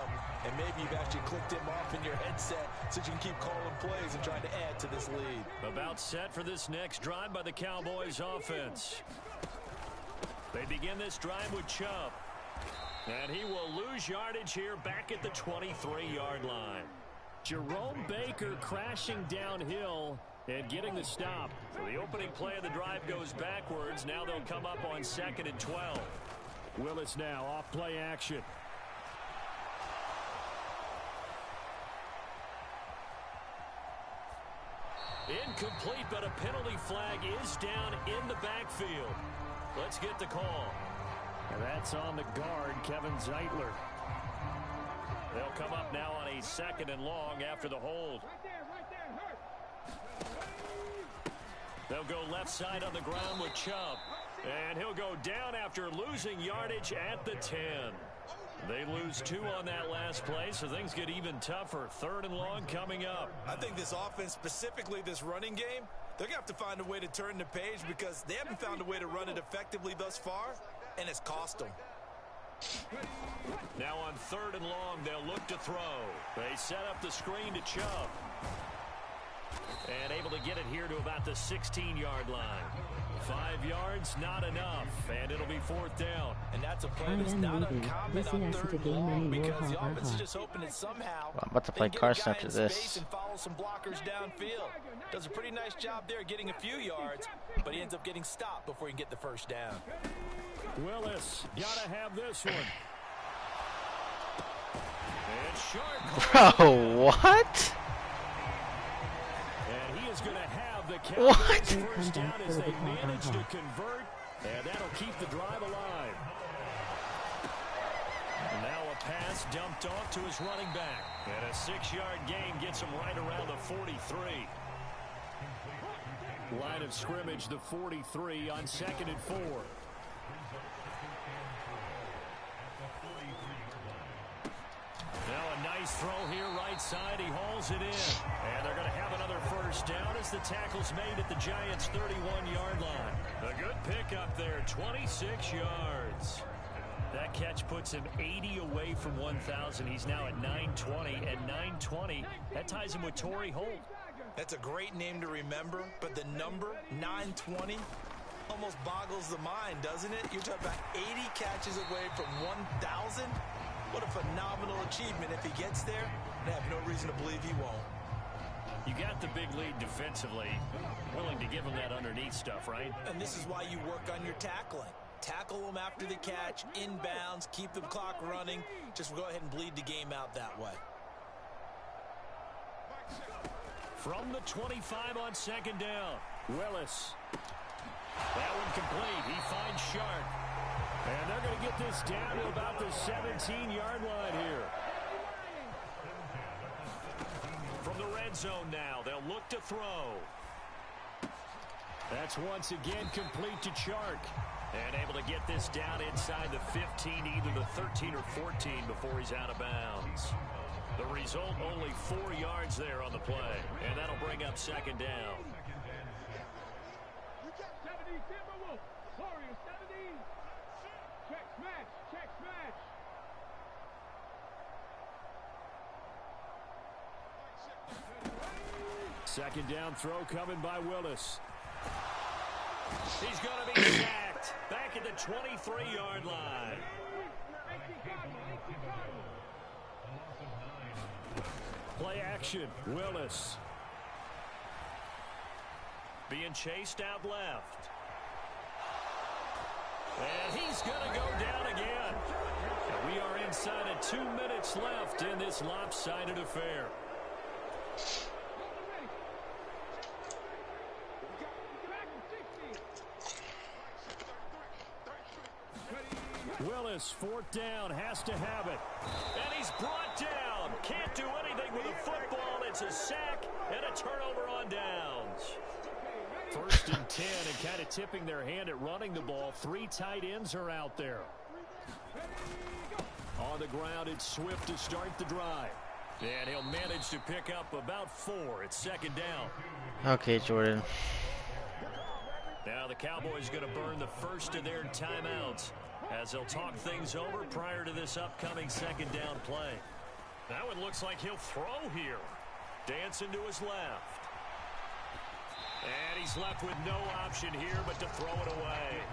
And maybe you've actually clicked him off in your headset so you can keep calling plays and trying to add to this lead. About set for this next drive by the Cowboys offense. They begin this drive with Chubb. And he will lose yardage here back at the 23-yard line. Jerome Baker crashing downhill and getting the stop. So the opening play of the drive goes backwards. Now they'll come up on 2nd and 12. Willis now off play action. Incomplete, but a penalty flag is down in the backfield. Let's get the call. And that's on the guard, Kevin Zeitler. They'll come up now on a 2nd and long after the hold. They'll go left side on the ground with Chubb. And he'll go down after losing yardage at the 10. They lose 2 on that last play, so things get even tougher. 3rd and long coming up. I think this offense, specifically this running game, they're going to have to find a way to turn the page because they haven't found a way to run it effectively thus far, and it's cost them. Now on 3rd and long, they'll look to throw. They set up the screen to Chubb. And able to get it here to about the 16-yard line. 5 yards, not enough, and it'll be 4th down. And that's a play that's not uncommon on 3rd and long because the offense is just hoping that somehow I'm about to play Carson after this. And follow some blockers downfield. Does a pretty nice job there getting a few yards, but he ends up getting stopped before he can get the first down. Willis, gotta have this one. And Sharp. Bro, what? And he is going to have the Cowboys first down as they manage to convert, and that'll keep the drive alive. Now a pass dumped off to his running back, and a 6-yard gain gets him right around the 43. Line of scrimmage, the 43 on 2nd and 4. Now a nice throw here right side. He hauls it in. And they're going to have another first down as the tackle's made at the Giants' 31-yard line. A good pickup there, 26 yards. That catch puts him 80 away from 1,000. He's now at 920, and 920, that ties him with Torrey Holt. That's a great name to remember, but the number, 920, almost boggles the mind, doesn't it? You're talking about 80 catches away from 1,000? What a phenomenal achievement. If he gets there, I have no reason to believe he won't. You got the big lead defensively. Willing to give him that underneath stuff, right? And this is why you work on your tackling. Tackle them after the catch, inbounds, keep the clock running. Just go ahead and bleed the game out that way. From the 25 on 2nd down, Willis. That one complete. He finds Sharp. And they're going to get this down to about the 17-yard line here. From the red zone now, they'll look to throw. That's once again complete to Chark. And able to get this down inside the 15, either the 13 or 14 before he's out of bounds. The result, only 4 yards there on the play. And that'll bring up 2nd down. Second down throw coming by Willis. He's going to be sacked back at the 23-yard line. Play action, Willis. Being chased out left. And he's going to go down again. And we are inside of 2 minutes left in this lopsided affair. Willis, 4th down, has to have it. And he's brought down. Can't do anything with a football. It's a sack and a turnover on downs. 1st and 10, and kind of tipping their hand at running the ball. 3 tight ends are out there. On the ground, it's Swift to start the drive. And he'll manage to pick up about 4. It's 2nd down. Okay, Jordan. Now the Cowboys going to burn the first of their timeouts as they'll talk things over prior to this upcoming 2nd down play. That one looks like he'll throw here. Dancing to his left. And he's left with no option here but to throw it away.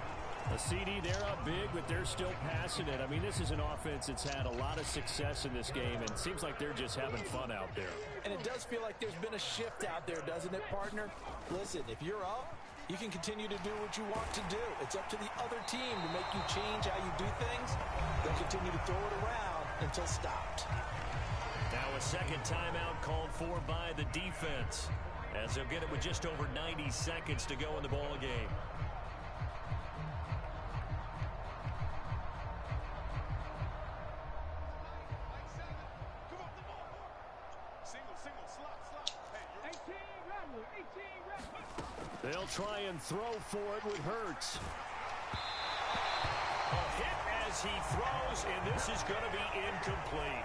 A CD, they're up big, but they're still passing it. I mean, this is an offense that's had a lot of success in this game, and it seems like they're just having fun out there. And it does feel like there's been a shift out there, doesn't it, partner? Listen, if you're up, you can continue to do what you want to do. It's up to the other team to make you change how you do things. They'll continue to throw it around until stopped. Now a 2nd timeout called for by the defense, as they'll get it with just over 90 seconds to go in the ball game. They'll try and throw for it with Hurts. A hit as he throws, and this is going to be incomplete.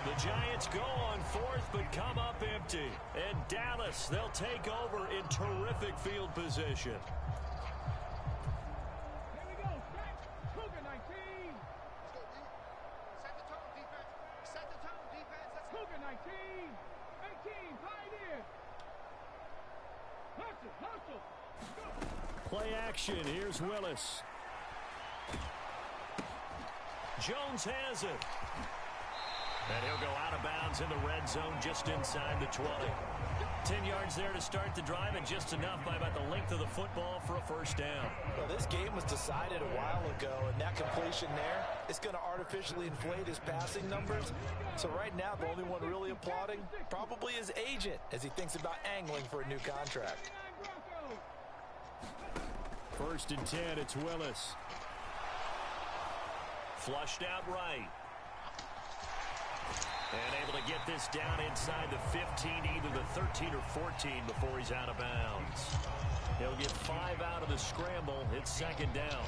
The Giants go on fourth, but come up empty. And Dallas, they'll take over in terrific field position. Play action. Here's Willis. Jones has it. And he'll go out of bounds in the red zone just inside the 20. 10 yards there to start the drive, and just enough by about the length of the football for a first down. Well, this game was decided a while ago, and that completion there is going to artificially inflate his passing numbers. So right now, the only one really applauding probably his agent as he thinks about angling for a new contract. First and 10, it's Willis. Flushed out right. And able to get this down inside the 15, either the 13 or 14 before he's out of bounds. He'll get 5 out of the scramble. It's second down.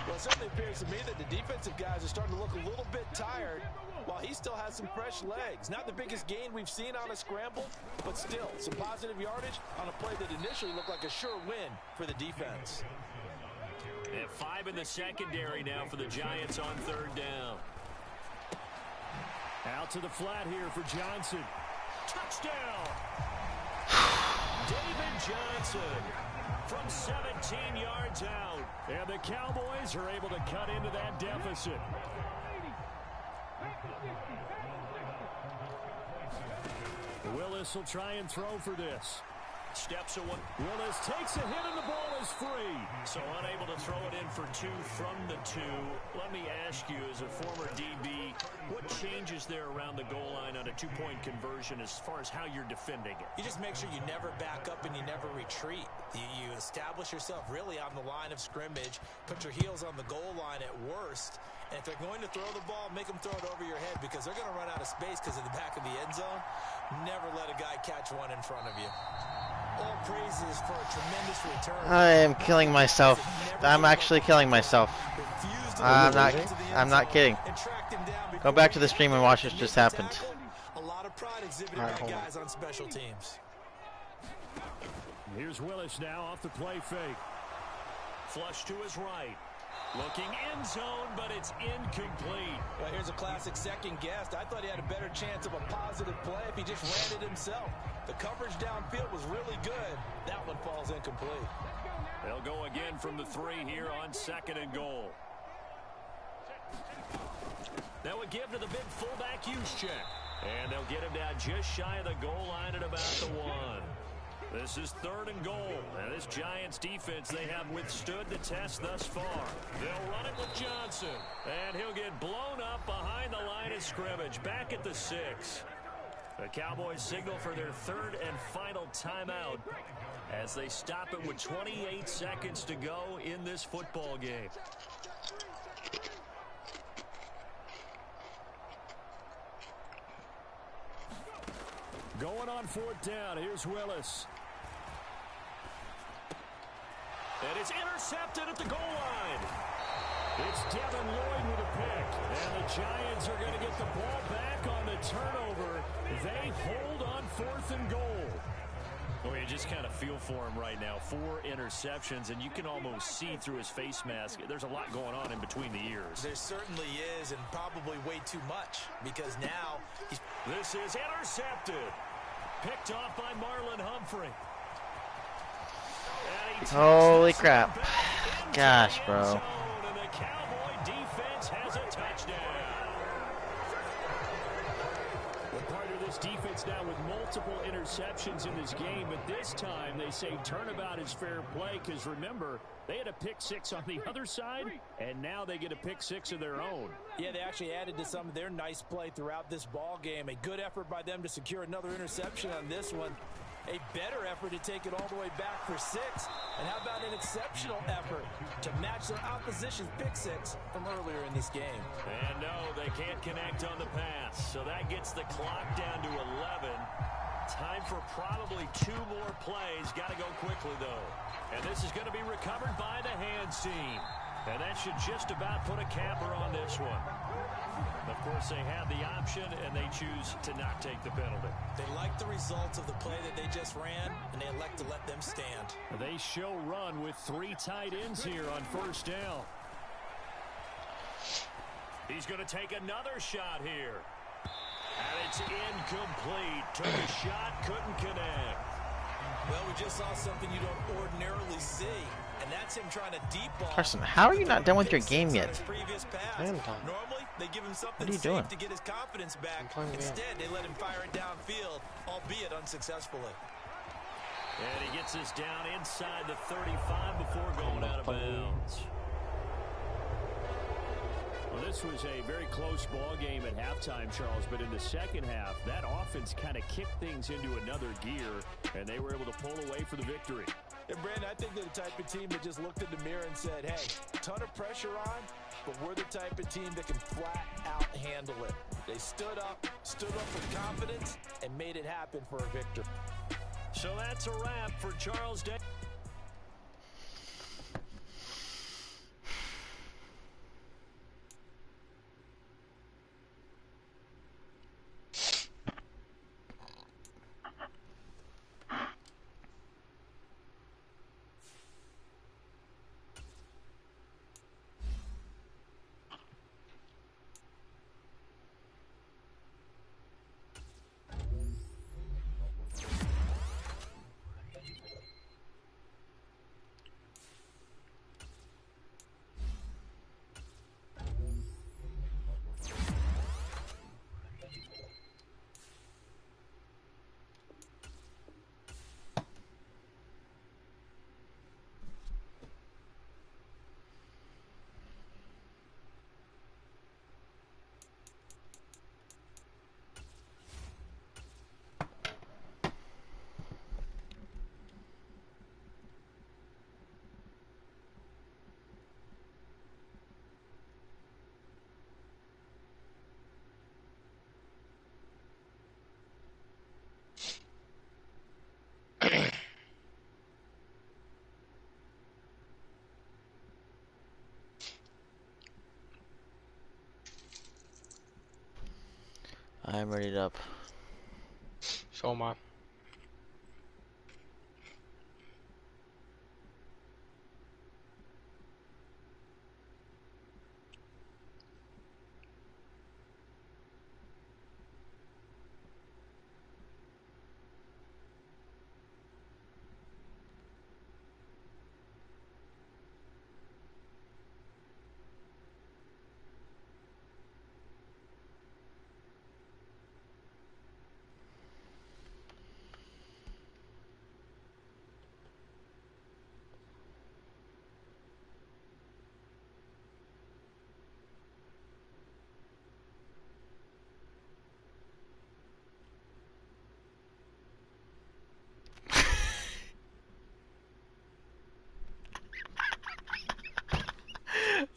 Well, it certainly appears to me that the defensive guys are starting to look a little bit tired while he still has some fresh legs. Not the biggest gain we've seen on a scramble, but still some positive yardage on a play that initially looked like a sure win for the defense. And 5 in the secondary now for the Giants on third down. Out to the flat here for Johnson. Touchdown! David Johnson from 17 yards out. And the Cowboys are able to cut into that deficit. Willis will try and throw for this. Steps away. Willis takes a hit and the ball is free. So unable to throw it in for 2 from the 2. Let me ask you, as a former DB, what changes there around the goal line on a 2-point conversion as far as how you're defending it? You just make sure you never back up and you never retreat. You establish yourself really on the line of scrimmage, put your heels on the goal line at worst, and if they're going to throw the ball, make them throw it over your head because they're going to run out of space because of the back of the end zone. Never let a guy catch one in front of you. All praises for a tremendous return. I am killing myself. I'm actually killing myself. I'm not kidding. Go back to the stream and watch what just happened. A lot of pride exhibited by guys on special teams. Here's Willis now off the play fake. Flush to his right. Looking end zone, but it's incomplete. Well, here's a classic second guess. I thought he had a better chance of a positive play if he just ran it himself. The coverage downfield was really good. That one falls incomplete. They'll go again from the 3 here on second and goal. That would give to the big fullback use check. And they'll get him down just shy of the goal line at about the 1. This is third and goal. And this Giants defense, they have withstood the test thus far. They'll run it with Johnson. And he'll get blown up behind the line of scrimmage. Back at the 6. The Cowboys signal for their third and final timeout as they stop it with 28 seconds to go in this football game. Going on fourth down. Here's Willis. And it's intercepted at the goal line. It's Devin Lloyd with a pick. And the Giants are going to get the ball back on the turnover. They hold on fourth and goal. Well, you just kind of feel for him right now. 4 interceptions, and you can almost see through his face mask. There's a lot going on in between the ears. There certainly is, and probably way too much, because now he's... This is intercepted. Picked off by Marlon Humphrey. Holy crap. Gosh, bro. And the Cowboy defense has a touchdown. We're part of this defense now with multiple interceptions in this game, but this time they say turnabout is fair play because, remember, they had a pick 6 on the other side, and now they get a pick 6 of their own. Yeah, they actually added to some of their nice play throughout this ball game. A good effort by them to secure another interception on this one. A better effort to take it all the way back for 6. And how about an exceptional effort to match their opposition's pick 6 from earlier in this game? And no, they can't connect on the pass. So that gets the clock down to 11. Time for probably 2 more plays. Got to go quickly, though. And this is going to be recovered by the hands team. And that should just about put a capper on this one. Of course, they have the option, and they choose to not take the penalty. They like the results of the play that they just ran, and they elect to let them stand. They show run with 3 tight ends here on first down. He's going to take another shot here. And it's incomplete. Took a shot, couldn't connect. Well, we just saw something you don't ordinarily see, and that's him trying to deep ball. Carson, how are you not done with your game yet? I am done. Normally, they give him something What are you safe doing? to get his confidence back. Instead, they let him fire it downfield, albeit unsuccessfully. And he gets this down inside the 35 before going out of bounds. Well, this was a very close ball game at halftime, Charles, but in the second half, that offense kind of kicked things into another gear, and they were able to pull away for the victory. And, Brandon, I think they're the type of team that just looked in the mirror and said, hey, ton of pressure on, but we're the type of team that can flat out handle it. They stood up with confidence, and made it happen for a victory. So that's a wrap for Charles Day. I'm ready up. So am I.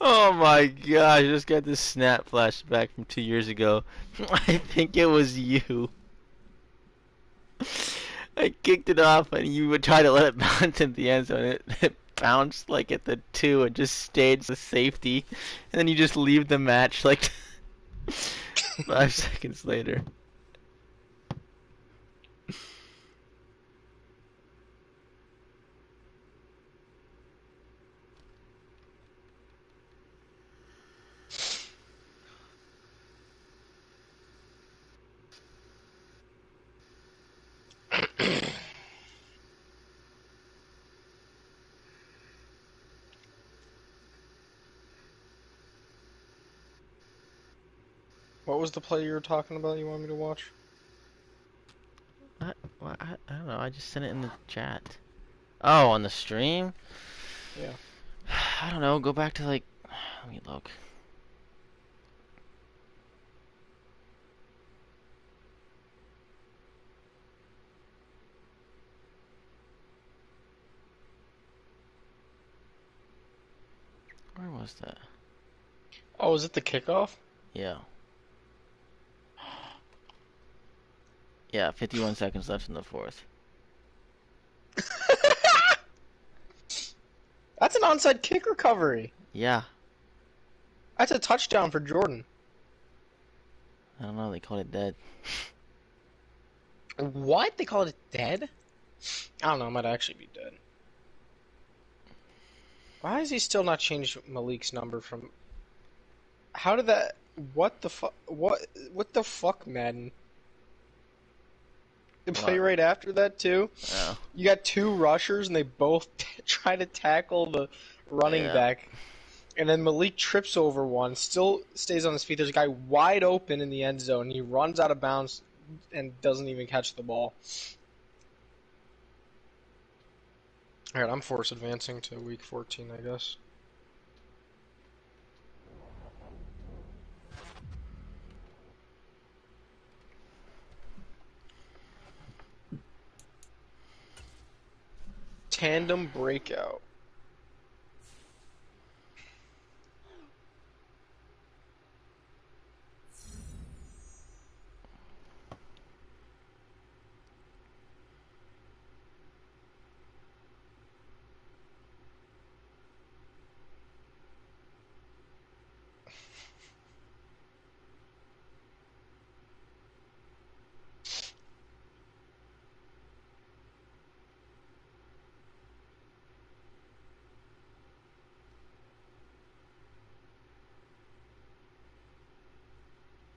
Oh my gosh, I just got this snap flashback from 2 years ago. I think it was you. I kicked it off and you would try to let it bounce in the end zone. It bounced like at the 2 and just stayed the safety. And then you just leave the match like 5 seconds later. What was the play you were talking about you want me to watch? I don't know, I just sent it in the chat. Oh, on the stream? Yeah. I don't know, go back to like, let me look. Where was that? Oh, is it the kickoff? Yeah. Yeah, 51 seconds left in the fourth. That's an onside kick recovery. Yeah. That's a touchdown for Jordan. I don't know. They called it dead. What? They called it dead? I don't know. It might actually be dead. Why has he still not changed Malik's number from... How did that... What the fuck? What the fuck, Madden? They play What? right after that, too? Oh. You got two rushers, and they both try to tackle the running Yeah. back. And then Malik trips over one, still stays on his feet. There's a guy wide open in the end zone. He runs out of bounds and doesn't even catch the ball. Alright, I'm force advancing to week 14, I guess. Tandem breakout.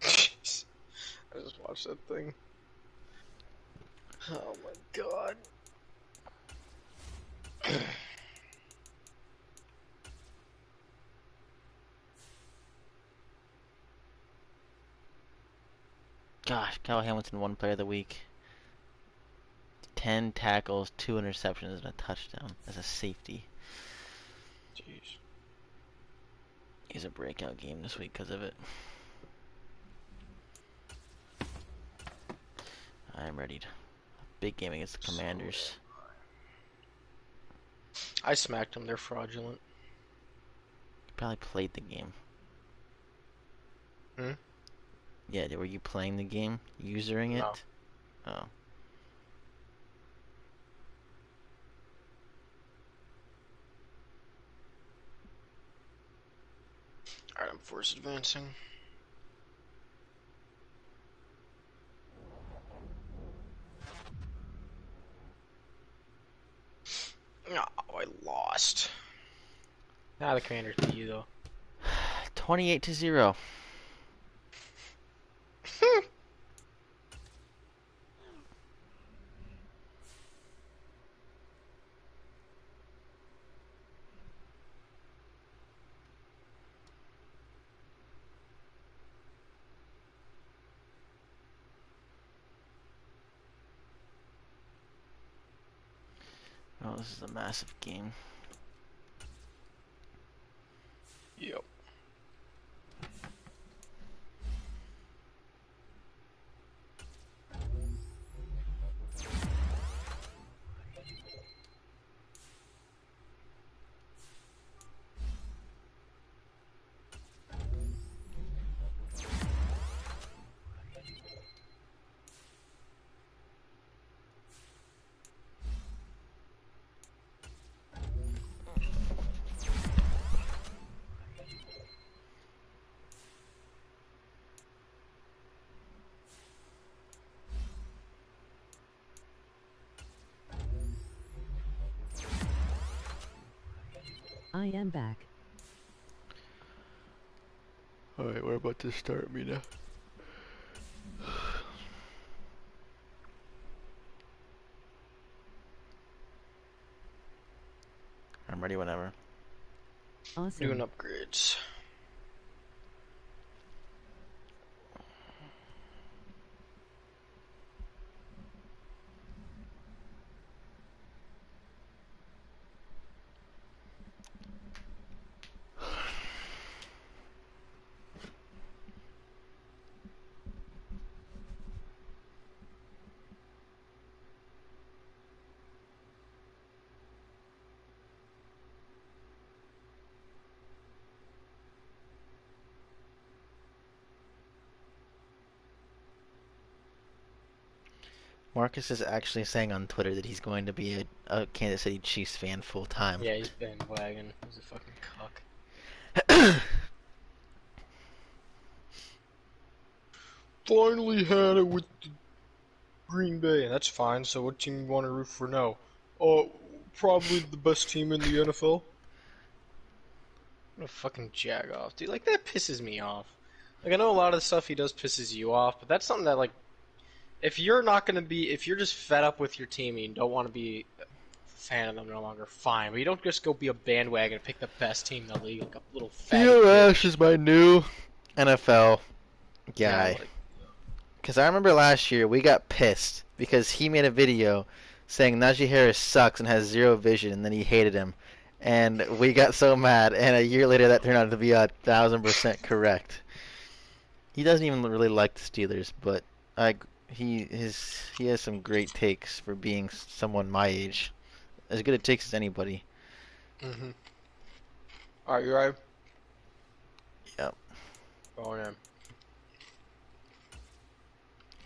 Jeez. I just watched that thing. Oh my god. Gosh, Kyle Hamilton won player of the week. 10 tackles, 2 interceptions, and a touchdown as a safety. Jeez. He's a breakout game this week because of it. I am ready. Big game against the Commanders. I smacked them. They're fraudulent. Probably played the game. Hmm? Yeah, were you playing the game? Usering it? No. Oh. Alright, I'm force advancing. Oh, I lost. Nah, the Commanders beat you, though. 28-0. Oh, this is a massive game. Yep. I am back. Alright, we're about to start me now. I'm ready whenever. Awesome. Doing upgrades. Marcus is actually saying on Twitter that he's going to be a Kansas City Chiefs fan full time. Yeah, he's bandwagon. He's a fucking cuck. Finally had it with the Green Bay, and that's fine. So what team you want to root for now? Probably the best team in the NFL. What a fucking jag off, dude. Like, that pisses me off. Like, I know a lot of the stuff he does pisses you off, but that's something that, like, if you're just fed up with your team and you don't want to be a fan of them no longer, fine. But you don't just go be a bandwagon and pick the best team in the league, like a little fat. Theo Ash is my new NFL guy. Yeah, Because I remember last year we got pissed because he made a video saying Najee Harris sucks and has zero vision, and then he hated him. And we got so mad, and a year later that turned out to be 1,000% correct. He doesn't even really like the Steelers, but he has some great takes for being someone my age. As good at takes as anybody. Mm-hmm. Alright, you ready? Yep. Going in.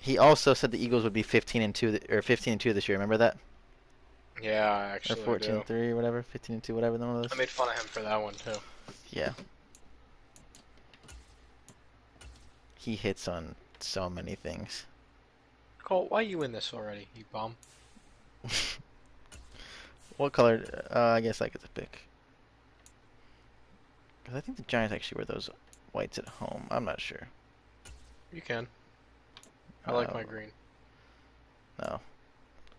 He also said the Eagles would be 15-2 or 15-2 this year. Remember that? Yeah, I actually Or 14-3 or whatever, 15-2, whatever one of those. I made fun of him for that one too. Yeah. He hits on so many things. Cole, why are you in this already, you bum? What color? I guess I get to pick. Because I think the Giants actually wear those whites at home. I'm not sure. You can. I like my green. No.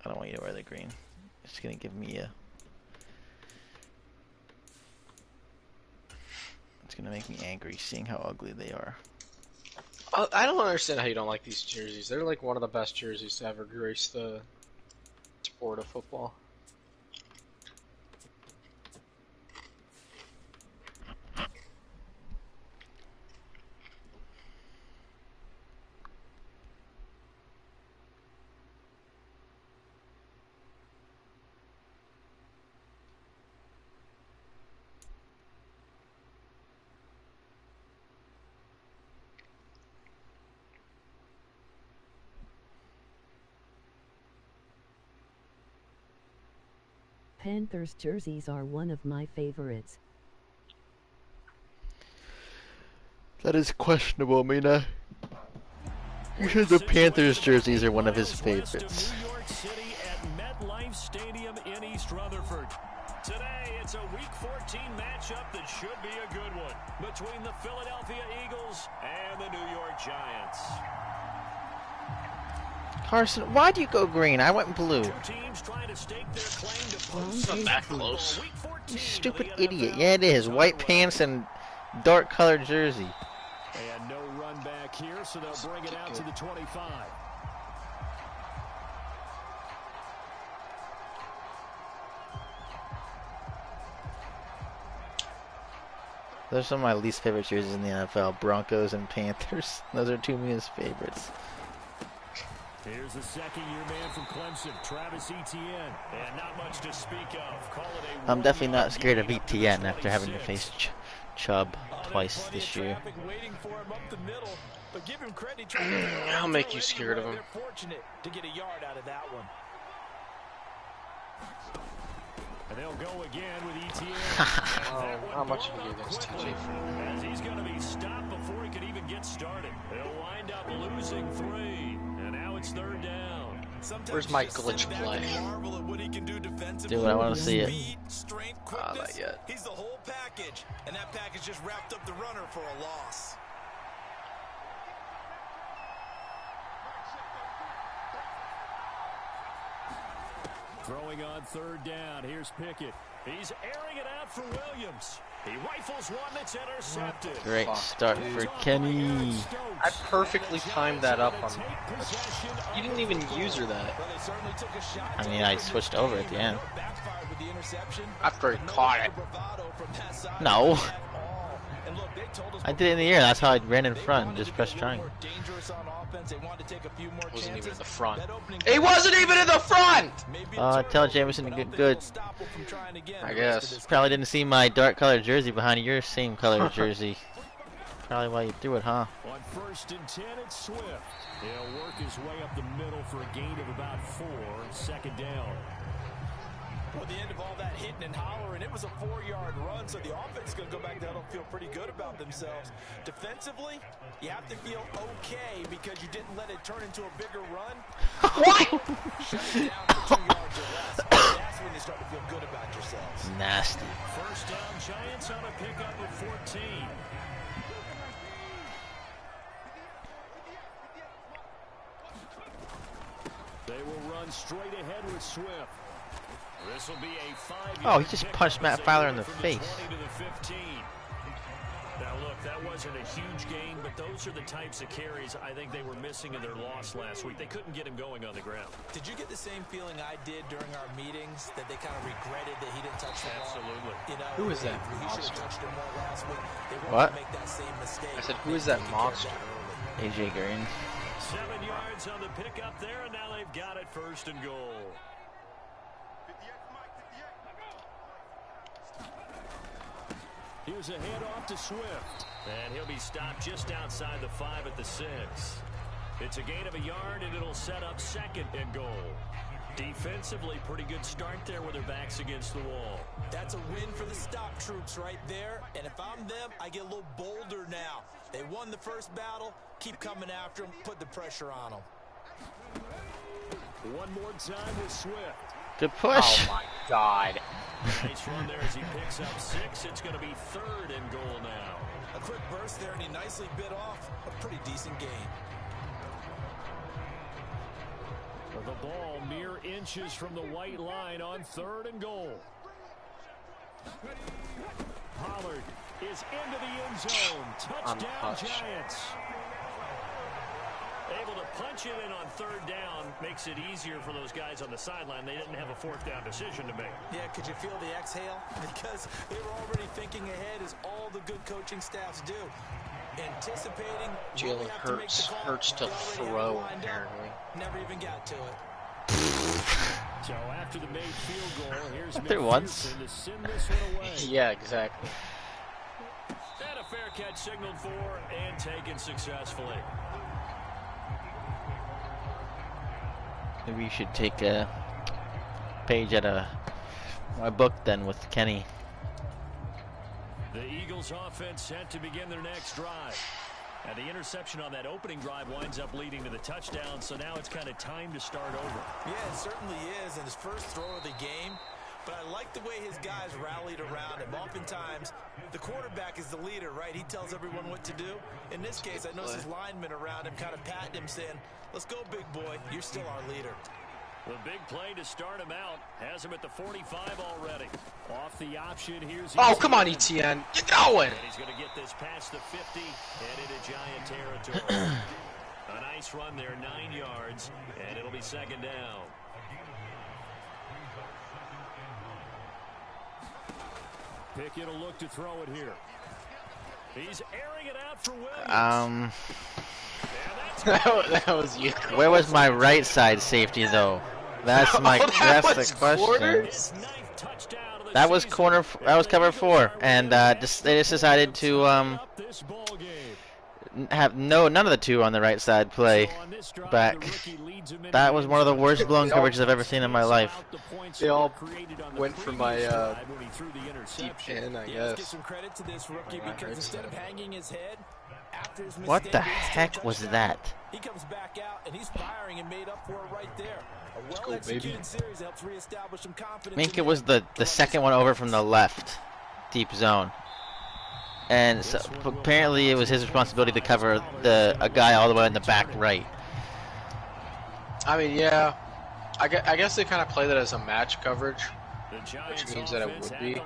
I don't want you to wear the green. It's going to give me a... It's going to make me angry seeing how ugly they are. I don't understand how you don't like these jerseys. They're like one of the best jerseys to ever grace the sport of football. Panthers jerseys are one of my favorites. That is questionable, Mina. You said the Panthers jerseys are one of his favorites. New York City at MetLife Stadium in East Rutherford. Today, it's a Week 14 matchup that should be a good one between the Philadelphia Eagles and the New York Giants. Carson, why'd you go green? I went blue. Two teams trying to stake their claim to It's not that close. Week 14 You of stupid the idiot. NFL Yeah, it is. is White underway. pants and dark colored jersey. And no run back here, so they'll bring it out to the 25. Those are some of my least favorite jerseys in the NFL. Broncos and Panthers. Those are two of Mina's favorites. Here's the second-year man from Clemson, Travis Etienne. And not much to speak of. Call it a I'm definitely not scared of one-yard Etienne gain up after having to 26. face Chubb twice this year. I'll make you scared of him. They're fortunate to get a yard out of that one. And they'll go again with Etienne. How much of you against TJ? As he's going to be stopped before he could even get started. They'll wind up losing 3. And now it's third down. Where's my glitch play? Dude, I want to see it. Not yet. He's the whole package, and that package just wrapped up the runner for a loss. Throwing on third down. Here's Pickett. He's airing it out for Williams. He rifles one that's intercepted. Great Fuck, start dude. for Kenny. I perfectly timed that up on. You didn't even use her that Well, they certainly took a shot. I mean, I switched over at the end. Backfired with the interception. after he caught it. Bravado from that side No. at all. And look, they told us I did it in the air. That's how I ran in front and just pressed triangle. dangerous on offense. They wanted to take a few more Wasn't even in chances. the front. That opening He wasn't even in the front! maybe Tell Jameson to get good. stop him from trying again. I guess. Probably didn't see my dark colored jersey behind your same colored jersey. probably why you threw it, huh? On 1st and 10, it's Swift. He'll work his way up the middle for a gain of about 4. 2nd down. Well, the end of all that hitting and hollering, it was a 4-yard run, so the offense is going to go back down and feel pretty good about themselves. Defensively, you have to feel okay because you didn't let it turn into a bigger run. What? Shut it down for 2 yards or less. That's when you start to feel good about yourselves. Nasty. 1st down, Giants on a pickup of 14. They will run straight ahead with Swift. This will be a 5-yard Oh, he just punched Matt Fowler in the face. 20 to the 15. Now look, that wasn't a huge gain, but those are the types of carries I think they were missing in their loss last week. They couldn't get him going on the ground. Did you get the same feeling I did during our meetings, that they kind of regretted that he didn't touch the ball? Absolutely. You know, Who is that he should have touched him more last week. They What? Make that same mistake. I said, who is that monster? AJ Green. 7 yards on the pickup there, and now they've got it 1st and goal. Here's a handoff to Swift. And he'll be stopped just outside the 5 at the 6. It's a gain of a yard, and it'll set up 2nd and goal. Defensively, pretty good start there with their backs against the wall. That's a win for the stop troops right there. And if I'm them, I get a little bolder now. They won the first battle. Keep coming after them. Put the pressure on them. One more time with Swift. Good push. Oh my God. Nice run there as he picks up 6. It's going to be 3rd and goal now. A quick burst there, and he nicely bit off a pretty decent gain. The ball mere inches from the white line on 3rd and goal. Pollard is into the end zone. Touchdown, Giants. Able to punch it in on 3rd down makes it easier for those guys on the sideline. They didn't have a 4th down decision to make. Yeah, could you feel the exhale? Because they were already thinking ahead, as all the good coaching staffs do. Anticipating. Jalen Hurts to throw, apparently. Never even got to it. So after the made field goal, here's Through once. McPherson to send this one away. Yeah, exactly. And a fair catch signaled for and taken successfully. Maybe you should take a page out of my book then with Kenny. The Eagles offense set to begin their next drive. And the interception on that opening drive winds up leading to the touchdown, so now it's kind of time to start over. Yeah, it certainly is, in his first throw of the game. But I like the way his guys rallied around him. Oftentimes, the quarterback is the leader, right? He tells everyone what to do. In this case, I noticed his linemen around him kind of patting him, saying, "Let's go, big boy. You're still our leader." The big play to start him out has him at the 45 already. Off the option, here's Oh, come on, ETN. Get going. And he's going to get this past the 50 and into Giant territory. A nice run there, 9 yards, and it'll be 2nd down. Pickett will look to throw it here. He's airing it out for Williams. That was you. Where was my right side safety though? That's my. That's the question. That was corner. That was cover 4, and they just decided to have none of the 2 on the right side play back. That was one of the worst blown coverages I've ever seen in my life. They all went for my deep pin, I guess. What the heck was that? He comes back out and he's firing and made up for it right there. A well-executed series helps reestablish some confidence. I think it was the second one over from the left, deep zone. And so, apparently it was his responsibility to cover a guy all the way in the back right. I mean, yeah. I guess they kind of play that as a match coverage, which means that it would be.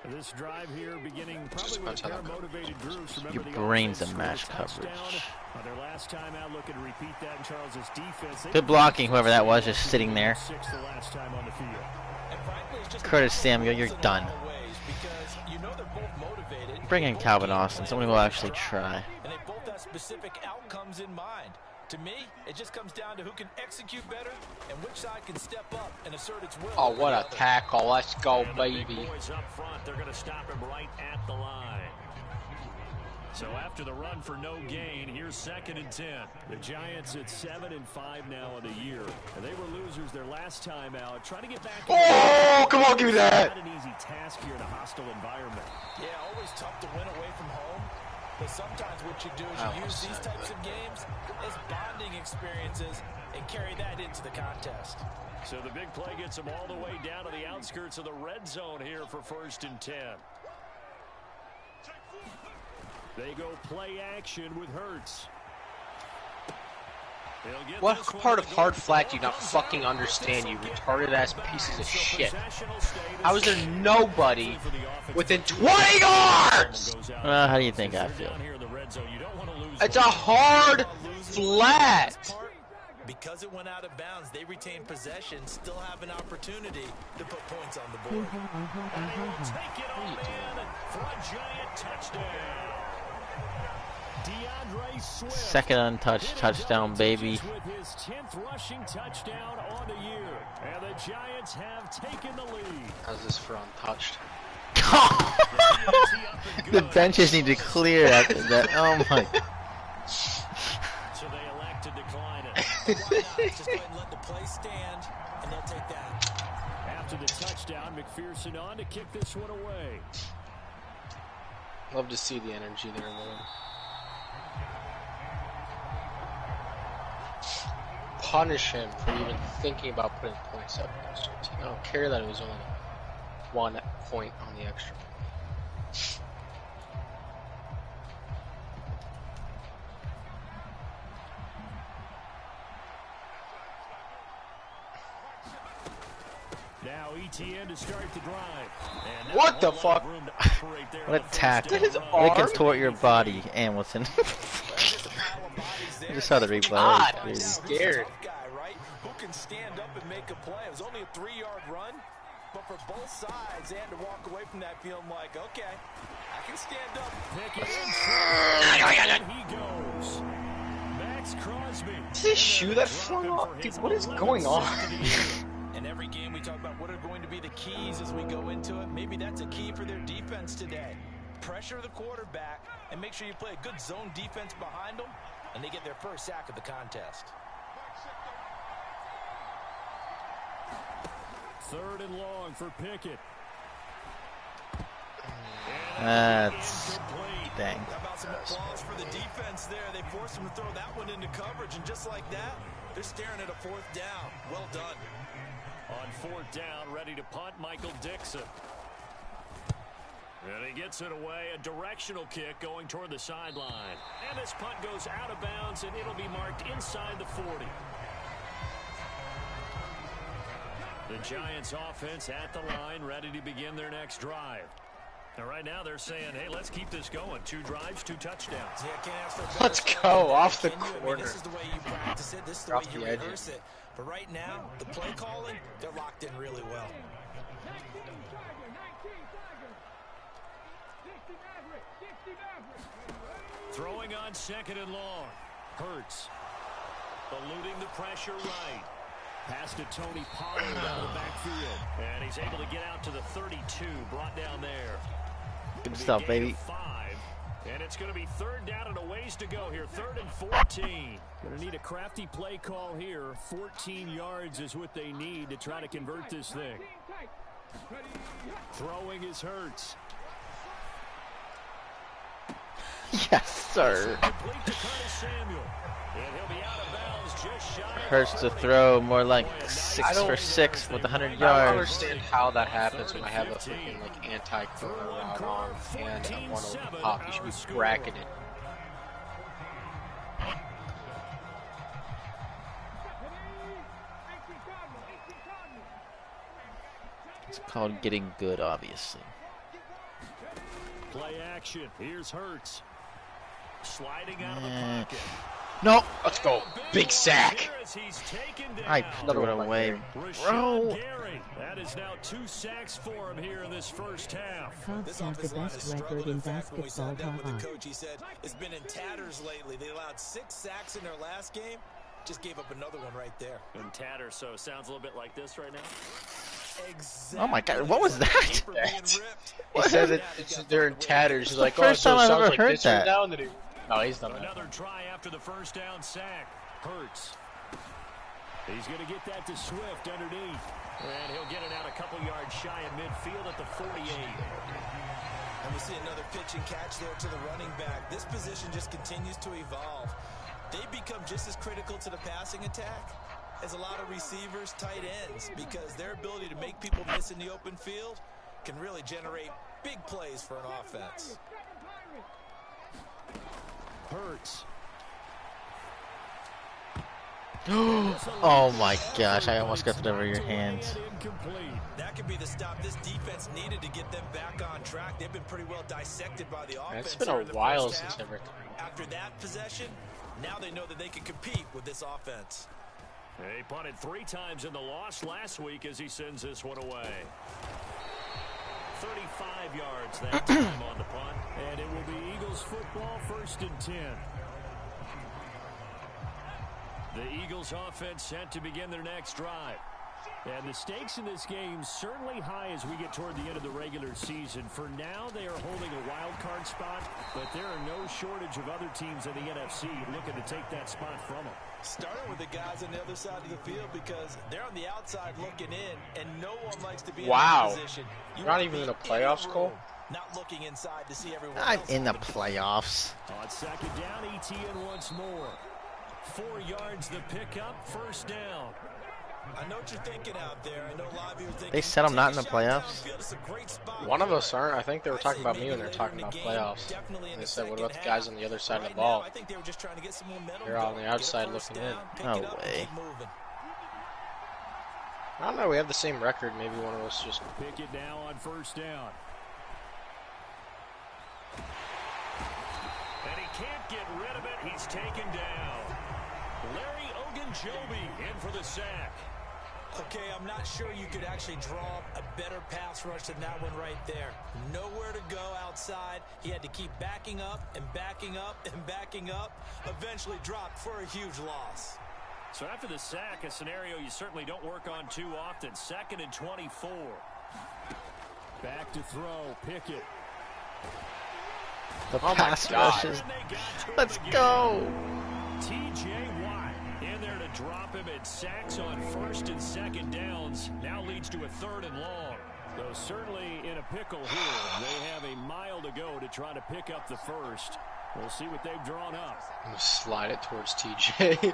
But this drive here beginning probably with a pair of motivated groups. Your brain's a match coverage. Their last time out looking to repeat that in Charles's defense. Good blocking, whoever that was, just sitting there. Curtis Samuel, you're done. Bring in Calvin Austin, someone who will actually try. And they both have specific outcomes in mind. To me, it just comes down to who can execute better and which side can step up and assert its will. Oh, what a tackle. Let's go, And baby. the big boys up front, they're going to stop him right at the line. So after the run for no gain, here's 2nd and 10. The Giants at 7-5 now in the year. And they were losers their last time out. Trying to get back. Oh, come on, give me that. Not an easy task here in a hostile environment. Yeah, always tough to win away from home. But sometimes what you do is you use these types of games as bonding experiences and carry that into the contest. So the big play gets them all the way down to the outskirts of the red zone here for 1st and 10. They go play action with Hurts. What part of hard flat do you not fucking understand, you retarded ass pieces of shit? How is there nobody within 20 yards? How do you think I feel? It's a hard flat. Because it went out of bounds, they retain possession, still have an opportunity to put points on the board. Take it all in for a giant touchdown. 2nd untouched touchdown, baby. With his 10th rushing touchdown on the year, and the Giants have taken the lead. How's this for untouched? The benches need to clear after that. Oh my. So they elect to decline it. Just go ahead and let the play stand, and they'll take that. After the touchdown, McPherson on to kick this one away. Love to see the energy there, Lord. Punish him for even thinking about putting points up against our team. I don't care that it was only 1 point on the extra. Now ETN to start the drive. What the fuck? What a tackle. They contort your body, Hamilton. I just saw the replay. God, I'm scared. Who can stand up and make a play? It was only a 3-yard run, but for both sides, they had to walk away from that feeling like, okay, I can stand up. And he goes. Max Crosby. Did his shoe that flung off? Dude, what is going on? In every game, we talk about what are going to be the keys as we go into it. Maybe that's a key for their defense today. Pressure the quarterback and make sure you play a good zone defense behind them, and they get their first sack of the contest. 3rd and long for Pickett. That's dang. How about some applause for the defense there? They forced him to throw that one into coverage, and just like that, they're staring at a 4th down. Well done. On 4th down, ready to punt, Michael Dixon. And he gets it away, a directional kick going toward the sideline. And this punt goes out of bounds, and it'll be marked inside the 40. The Giants offense at the line, ready to begin their next drive. And right now they're saying, hey, let's keep this going. 2 drives, 2 touchdowns. Yeah, can't ask for a better Let's start go, than that, off the can you? I mean, corner. this is the way you practice it. This is the Off way you the edges. rehearse it. But right now, the play calling, they're locked in really well. Throwing on 2nd and long. Hurts. Eluding the pressure right. Pass to Tony Pollard out of the backfield. And he's able to get out to the 32. Brought down there. Good stuff, baby. 5. And it's going to be 3rd down and a ways to go here. 3rd and 14. Going to need a crafty play call here. 14 yards is what they need to try to convert this thing. Throwing is Hurts. Yes, sir. Complete to Curtis Samuel. And he'll be out of bounds just shy of Hurts to throw more like 6 for 6 with 100 I don't yards. understand how that happens when I have a freaking like anti-corner route on and I want to pop. You should be bracketed. It's called getting good, obviously. play action. Here's Hurts. Sliding out of the pocket. No. Let's go. Big sack. I threw it one away, Rashawn bro. Gary. That is now 2 sacks for him here in this first half. Cubs have the best record in basketball. Haha. Coach, he said it's been in tatters lately. They allowed 6 sacks in their last game. Just gave up another one right there. In tatters, so sounds a little bit like this right now. Exactly. Oh my God, what was that? He said they're in tatters. He's like, first oh, so time it I've sounds ever like heard this one that. now. And then no, he's done that. Another try after the first down sack. Hurts. He's going to get that to Swift underneath. And he'll get it out a couple yards shy of midfield at the 48. And we see another pitch and catch there to the running back. This position just continues to evolve. They become just as critical to the passing attack as a lot of receivers, tight ends, because their ability to make people miss in the open field can really generate big plays for an offense. Hurts. Oh my gosh, I almost got it over your hands. That could be the stop this defense needed to get them back on track. They've been pretty well dissected by the offense. It's been a while since I've ever. After that possession, now they know that they can compete with this offense. He punted 3 times in the loss last week as he sends this one away. 35 yards that time on the punt. And it will be Eagles football, 1st and 10. The Eagles offense set to begin their next drive. And the stakes in this game certainly high as we get toward the end of the regular season. For now, they are holding a wild card spot, but there are no shortage of other teams in the NFC looking to take that spot from them. Starting with the guys on the other side of the field because they're on the outside looking in, and no one likes to be in that position. You're not even in the playoffs, Cole? Not looking inside to see everyone I'm else. in the playoffs. On 2nd down, ETN once more. 4 yards the pickup, 1st down. I know what you're thinking out there. I know a lot of you are thinking. They said I'm not in the playoffs. One of us aren't. I think they were talking about me when they were talking about playoffs. They said, what about the guys on the other side of the ball? They're on the outside looking in. No way. I don't know. We have the same record. Maybe one of us just. Pick it now on 1st down. And he can't get rid of it. He's taken down. Larry Ogunjobi in for the sack. Okay, I'm not sure you could actually draw a better pass rush than that one right there. Nowhere to go outside. He had to keep backing up and backing up and backing up. Eventually dropped for a huge loss. So after the sack, a scenario you certainly don't work on too often. 2nd and 24. Back to throw. Pickett. The pass rushes. Let's go. TJ Watt in there to drop him in sacks on 1st and 2nd downs. Now leads to a 3rd and long. Though certainly in a pickle here. They have a mile to go to try to pick up the 1st. We'll see what they've drawn up. I'm gonna slide it towards TJ.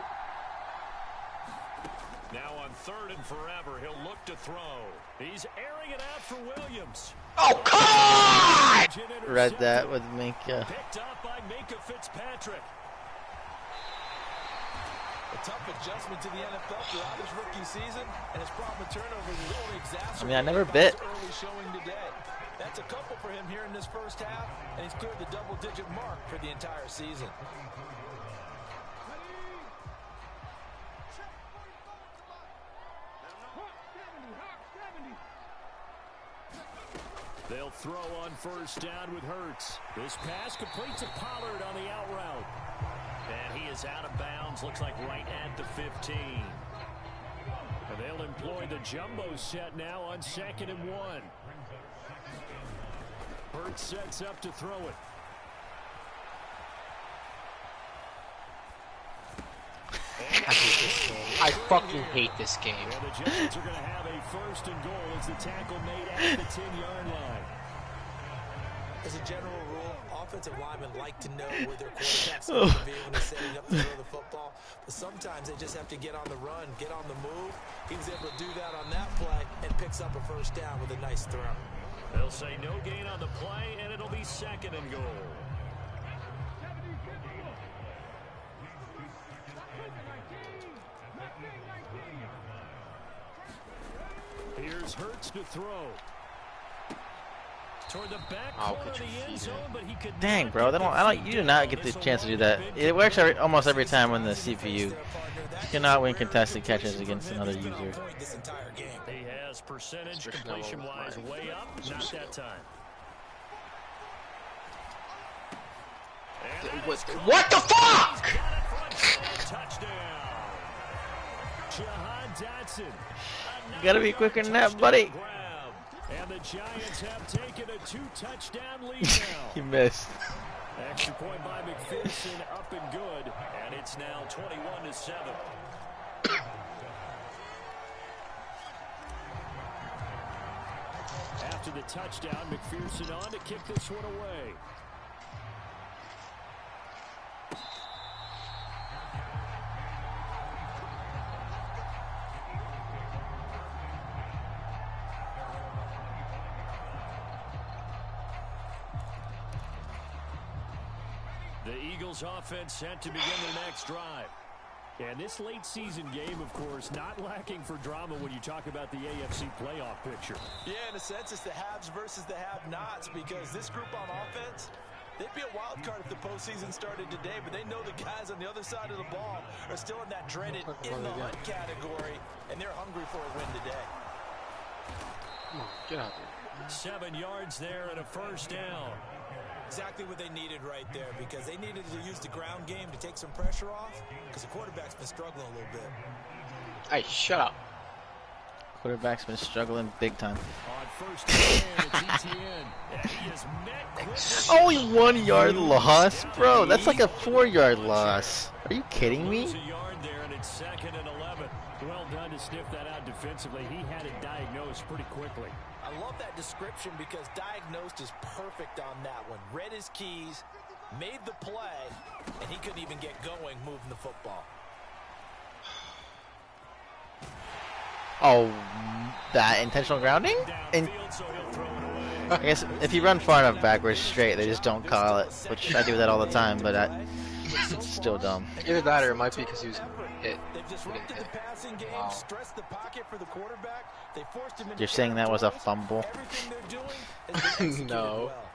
Now on 3rd and forever, he'll look to throw. He's airing it out for Williams. Oh, come on! Read that with Minka. Picked up by Minka Fitzpatrick. A tough adjustment to the NFL throughout his rookie season, and his problem turnovers is only exacerbated. I mean, I never bit. Early showing today. That's a couple for him here in this first half, and he's cleared the double-digit mark for the entire season. They'll throw on 1st down with Hurts. This pass complete to Pollard on the out route. And he is out of bounds, looks like right at the 15. And they'll employ the jumbo set now on 2nd and 1. Hurts sets up to throw it. I fucking hate this game. And the Giants are going to have a 1st and goal as the tackle made at the 10-yard line. As a general rule, offensive linemen like to know where their quarterback's going to be when they're setting up to throw the football. But sometimes they just have to get on the run, get on the move. He was able to do that on that play and picks up a 1st down with a nice throw. They'll say no gain on the play, and it'll be 2nd and goal. Here's Hurts to throw. toward the back Oh, corner could of you the end feed zone, it? but he could Dang, not bro, get you do not get the chance to do that. It works almost every time on the CPU. You cannot win contested catches against another user. He has percentage Especially completion-wise way up, not that time. What the fuck? Touchdown. Jahan Dotson. You gotta be quicker than that, buddy. And the Giants have taken a 2-touchdown lead now. He missed. Extra point by McPherson, up and good, and it's now 21-7. After the touchdown, McPherson on to kick this one away. The Eagles offense set to begin their next drive. And this late season game, of course, not lacking for drama when you talk about the AFC playoff picture. Yeah, in a sense, it's the haves versus the have-nots, because this group on offense, they'd be a wild card if the postseason started today, but they know the guys on the other side of the ball are still in that dreaded in-the-hunt category, and they're hungry for a win today. Come on, get out there. 7 yards there and a first down. Exactly what they needed right there, because they needed to use the ground game to take some pressure off, because the quarterback's been struggling a little bit. Hey, shut up. Quarterback's been struggling big time. On first down, it's ETN. And he is met quickly. Only 1 yard loss, bro. That's like a 4-yard loss. Are you kidding me? Lose a yard there, and it's 2nd and 11. Well done to sniff that out defensively. He had it diagnosed pretty quickly. I love that description, because diagnosed is perfect on that one. Read his keys, made the play, and he couldn't even get going moving the football. Oh, that intentional grounding? And I guess if you run far enough backwards straight, they just don't call it, which I do that all the time, but it's still dumb. Either that or it might be because he was hit. They've disrupted the passing game, stressed the pocket for the quarterback. They forced him into You're saying that was a fumble? Everything they're doing has been executed No. well.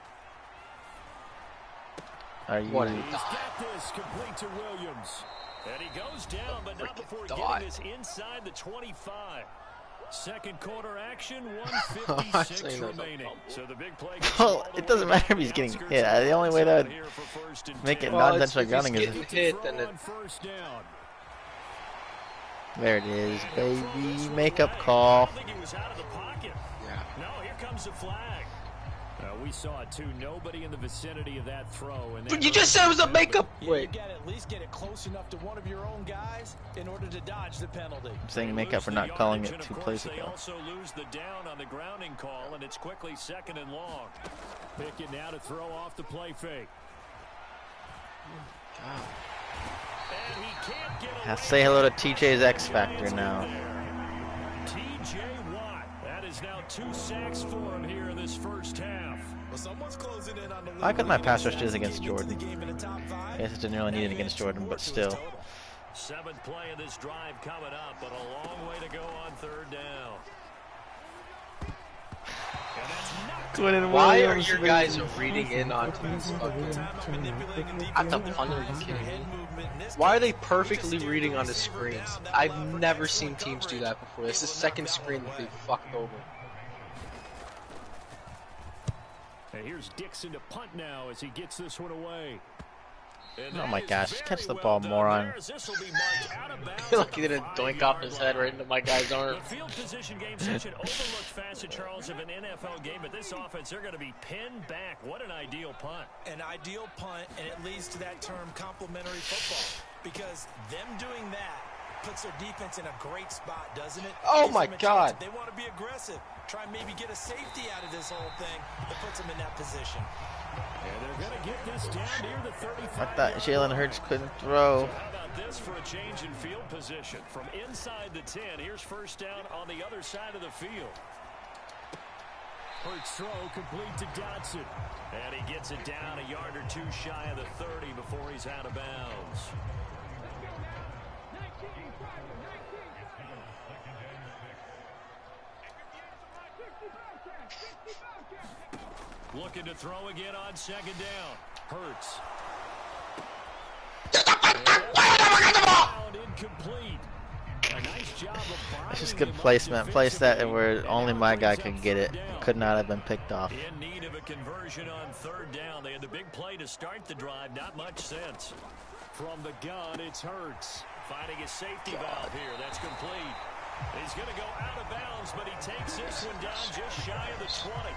Are you? What a He's dot. got this complete to Williams. And he goes down, but not before dot. getting this inside the 25. Second quarter action, I'm 156 saying that's a remaining. fumble. So the big play gets Well, all the it doesn't way matter down if he's the getting outskirts hit. of The only way zone that here for first and make it 10. Well, non-intentional if grounding he's is getting hit, Throw then it, on first down. there it is, baby. Makeup call. I don't think he was out of the pocket. yeah. No, here comes the flag. We saw it too. Nobody in the vicinity of that throw. And But you just said it was a makeup. You Wait. got to at least get it close enough to one of your own guys in order to dodge the penalty. I'm saying They makeup lose for the not calling yardage, it and 2 of plays course, ago. They also lose the down on the grounding call, and it's quickly 2nd and long. Pickett now to throw off the play fake. And he can't get Have away to say hello to from it. TJ's X Factor now. TJ Watt. That is now 2 sacks for him here in this first half. Well, someone's closing in on the I got my lead. pass rush is against Getting into the Jordan. game in the top 5. I guess it didn't really need it against Jordan, but still. 7th play of this drive coming up, but a long way to go on 3rd down. And that's knocked Quinn Why are Williams, your baby. guys reading in onto this fucking... At the fun, are you kidding me? Why are they perfectly reading on the screens? I've never seen teams do that before. This is the second screen that they fucked over. And here's Dixon to punt now as he gets this one away. And Oh that my is gosh, very catch the well ball, done moron. there, as this will be marked out of bounds I feel like at he the didn't doink 5-yard off his head line. right into my guy's arm. The field position game, such an overlooked facet, Charles, of an NFL game, but this offense, they're going to be pinned back. What an ideal punt. An ideal punt, and it leads to that term complementary football, because them doing that puts their defense in a great spot, doesn't it? Oh Gives my them a chance. God. If they want to be aggressive, try and maybe get a safety out of this whole thing, that puts them in that position. And they're going to get this down near the 35. I thought Jalen Hurts couldn't throw. So how about this for a change in field position? From inside the 10, here's first down on the other side of the field. Hurts throw complete to Dotson. And he gets it down a yard or 2 shy of the 30 before he's out of bounds. Looking to throw again on second down. Hurts. Incomplete. A nice job of That's just good placement. Place that and where only my guy could get it. Could not have been picked off. In need of a conversion on third down. They had the big play to start the drive. Not much sense. From the gun, it's Hurts. Finding a safety valve here. That's complete. He's going to go out of bounds, but he takes this one down just shy of the 20.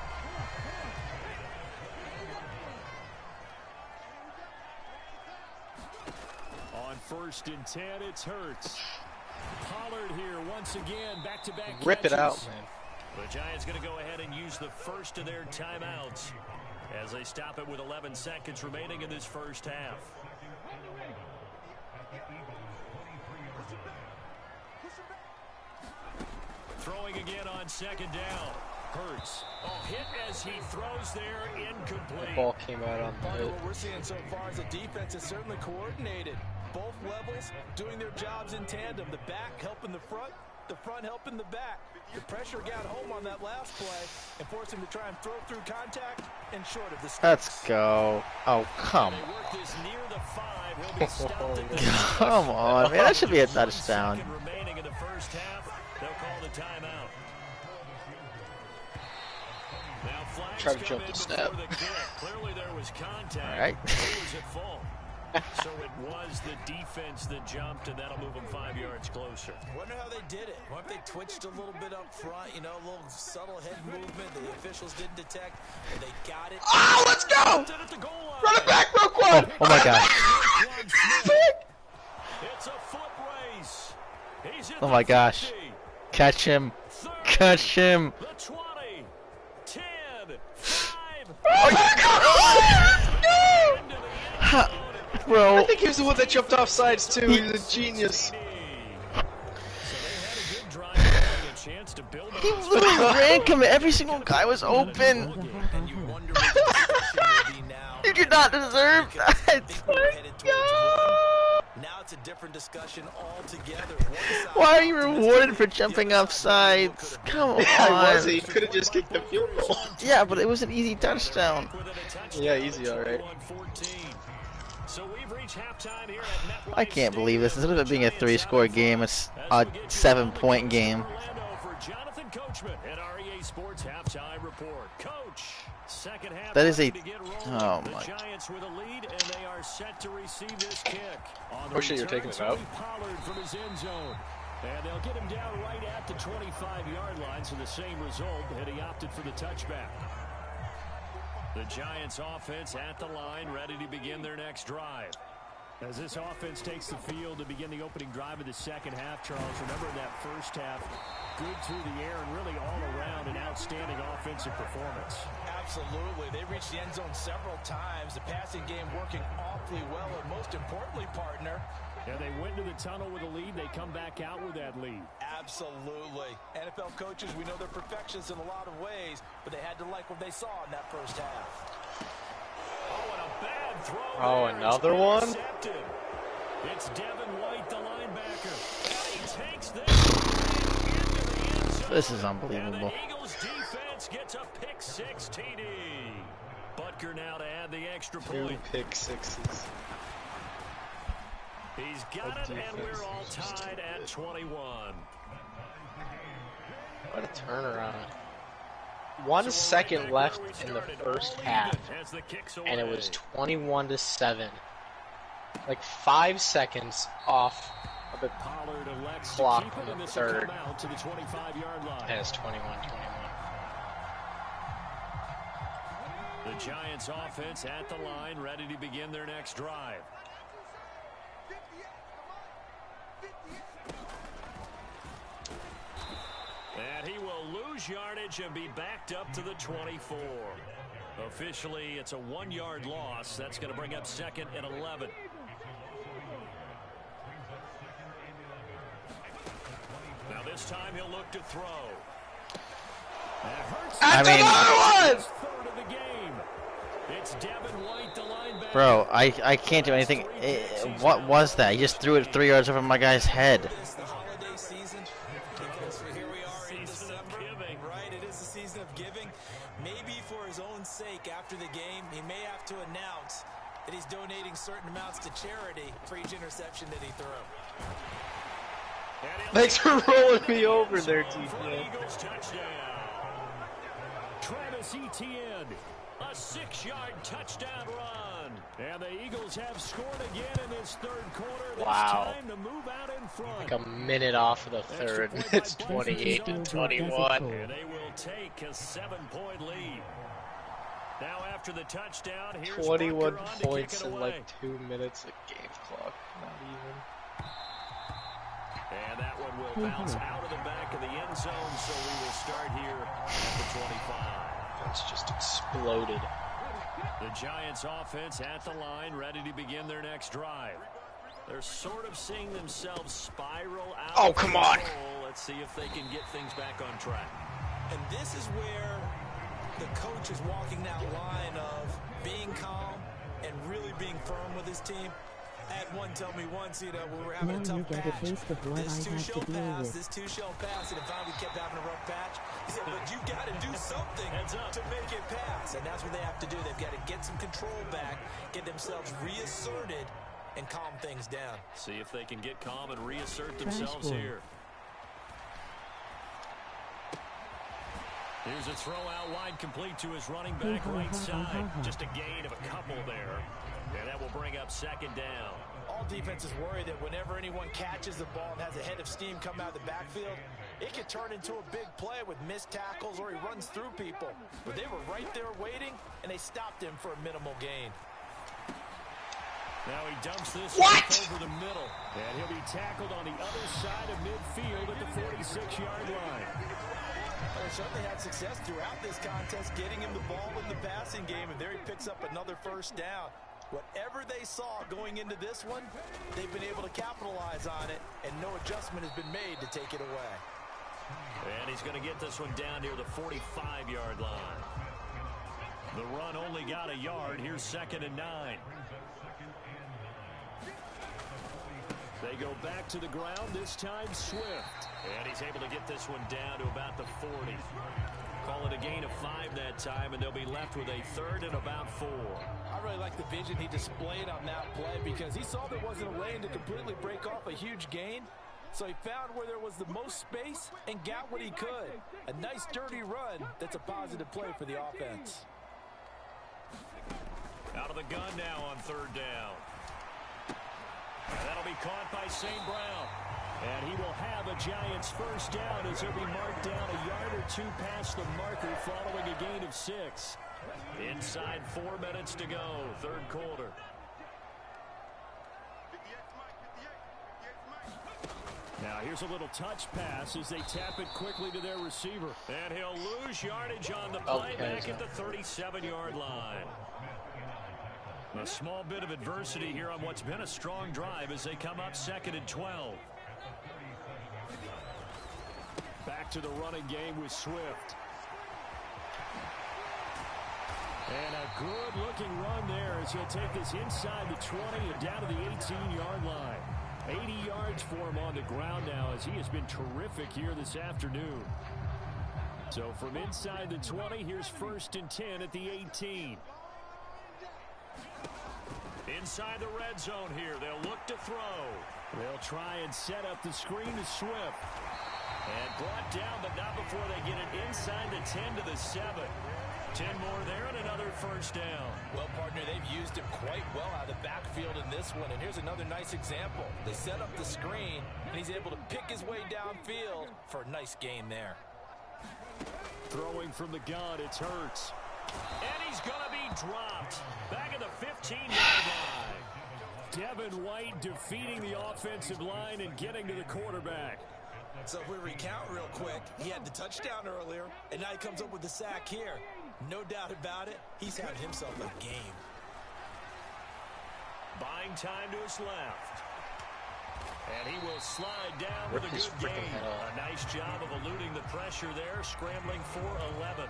On 1st and 10, it's Hurts. Pollard here once again, back-to-back Rip catches. it out, man. The Giants going to go ahead and use the first of their timeouts as they stop it with 11 seconds remaining in this first half. Throwing again on second down. Hurts. Oh, hit as he throws there, incomplete. The ball came out on the hit. What we're seeing so far is the defense is certainly coordinated. Both levels doing their jobs in tandem. The back helping the front helping the back. The pressure got home on that last play and forced him to try and throw through contact and short of the sticks. Let's go. Oh, come They on. work this near the 5. He'll be stopped at the Come on, man. That should be a touchdown. remaining in the first half. They'll call the timeout. Now flags Try to come jump in the before snap. the kick. Clearly there was contact. All right. Who was at fault? So it was the defense that jumped, and that'll move them 5 yards closer. Wonder how they did it. What if they twitched a little bit up front, you know, a little subtle head movement the officials didn't detect, and they got it. Oh, let's go! Did at the goal line. Run it back, Roquan! Oh my God. It's a foot race. He's at Oh the my gosh. 50, Catch him. 30, Catch him. the 20, 10, 5. Oh my God! Into the end Ha, zone. I bro. think he was the one that jumped off sides too. He's a genius. So they had a good drive, having a chance to build on He this literally ran him. Every single guy was open. And you wonder what the position will be now. You did not deserve Because I that. think we were headed towards one. Now it's a different discussion altogether. One side Why are you optimistic, rewarded for the jumping other off side wondering what sides? could have been. Come Yeah, he was. on. He could have just kicked the field goal. Yeah, but it was an easy touchdown. Yeah, easy, all right. So we've reached halftime here at MetLife I can't believe this. Stadium. Instead of it being a 3-score game, it's a 7-point game. Orlando for Jonathan Coachman at REA Sports halftime report. Coach, second half. That is a- to get rolling. oh The my- Giants with a lead, and they are set to receive this kick. On the Oh shit, you're return, taking it out? Tony Pollard from his end zone. And they'll get him down right at the 25-yard line, so the same result, and he opted for the touchback. The Giants offense at the line, ready to begin their next drive. As this offense takes the field to begin the opening drive of the second half, Charles, remember in that first half, good through the air and really all around an outstanding offensive performance. Absolutely. They reached the end zone several times. The passing game working awfully well, and most importantly, partner, And they went to the tunnel with a lead. They come back out with that lead. absolutely. NFL coaches, we know they're perfectionists in a lot of ways, but they had to like what they saw in that first half. Oh, and a bad throw. Oh, there. another It's one? intercepted. It's Devin White, the linebacker. And he takes this into the end zone. This is And unbelievable. the Eagles defense gets a pick six TD. Butker now to add the extra 2 point. pick sixes. He's got it, and we're all tied at 21. What a turnaround. 1 second left in the first half, and it was 21-7. Like 5 seconds off of the Pollard elects to clock keep on it, the and this will third. come out to the 25-yard line. And it's 21-21. The Giants offense at the line, ready to begin their next drive. And he will lose yardage and be backed up to the 24. Officially, it's a 1-yard loss. That's going to bring up second and 11. Now this time he'll look to throw. That hurts. That's another one! Third of the game. It's Devin White, the linebacker. Bro, I can't do anything. What was that? He just threw it 3 yards over my guy's head. It's the holiday season, because here we are in December, right? It is the season certain amounts to charity for each interception that he threw. Thanks for rolling me over there, TPN. Travis Etienne, a 6-yard touchdown run. And the Eagles have scored again in this third quarter. Wow. Time to move out in front. Like a minute off of the third. It's 28-21. And they will take a 7-point lead. Now after the touchdown, here's 21 Bunker on points to kick it in away. like 2 minutes of game clock. Not even. And that one will bounce out of the back of the end zone, so we will start here at the 25. It's just exploded. The Giants offense at the line, ready to begin their next drive. They're sort of seeing themselves spiral out. Oh, come on. Let's see if they can get things back on track. And this is where the coach is walking that line of being calm and really being firm with his team. I had one tell me once, you know, we were having a tough patch. This two-shell pass, and finally we kept having a rough patch. He said, but you got to do something to make it pass. And that's what they have to do. They've got to get some control back, get themselves reasserted, and calm things down. See if they can get calm and reassert themselves here. Here's a throw out wide, complete to his running back right side. Just a gain of a couple there. And that will bring up second down. All defenses worry that whenever anyone catches the ball and has a head of steam come out of the backfield, it can turn into a big play with missed tackles or he runs through people. But they were right there waiting, and they stopped him for a minimal gain. Now he dumps this over the middle. And he'll be tackled on the other side of midfield at the 46-yard line. They certainly had success throughout this contest, getting him the ball in the passing game, and there he picks up another first down. Whatever they saw going into this one, they've been able to capitalize on it, and no adjustment has been made to take it away. And he's going to get this one down near the 45-yard line. The run only got a yard. Here's 2nd and 9. They go back to the ground, this time Swift. And he's able to get this one down to about the 40. Call it a gain of 5 that time, and they'll be left with a 3rd and about 4. I really like the vision he displayed on that play because he saw there wasn't a lane to completely break off a huge gain. So he found where there was the most space and got what he could. A nice dirty run that's a positive play for the offense. Out of the gun now on 3rd down. And that'll be caught by St. Brown. And he will have a Giants first down as he'll be marked down a yard or 2 past the marker following a gain of 6. Inside 4 minutes to go, 3rd quarter. Now here's a little touch pass as they tap it quickly to their receiver. And he'll lose yardage on the play back at the 37-yard line. A small bit of adversity here on what's been a strong drive as they come up 2nd and 12. Back to the running game with Swift. And a good-looking run there as he'll take this inside the 20 and down to the 18-yard line. 80 yards for him on the ground now as he has been terrific here this afternoon. So from inside the 20, here's 1st and 10 at the 18. Inside the red zone here, they'll look to throw. They'll try and set up the screen to Swift. And brought down, but not before they get it inside the 10 to the 7. 10 more there and another first down. Well, partner, they've used him quite well out of the backfield in this one. And here's another nice example. They set up the screen, and he's able to pick his way downfield for a nice gain there. Throwing from the gun, it's Hurts. And he's going to be dropped. Back at the 15-yard line. Devin White defeating the offensive line and getting to the quarterback. So if we recount real quick, he had the touchdown earlier, and now he comes up with the sack here. No doubt about it, he's having himself a game. Buying time to his left. And he will slide down with a good gain. A nice job of eluding the pressure there, scrambling for 11.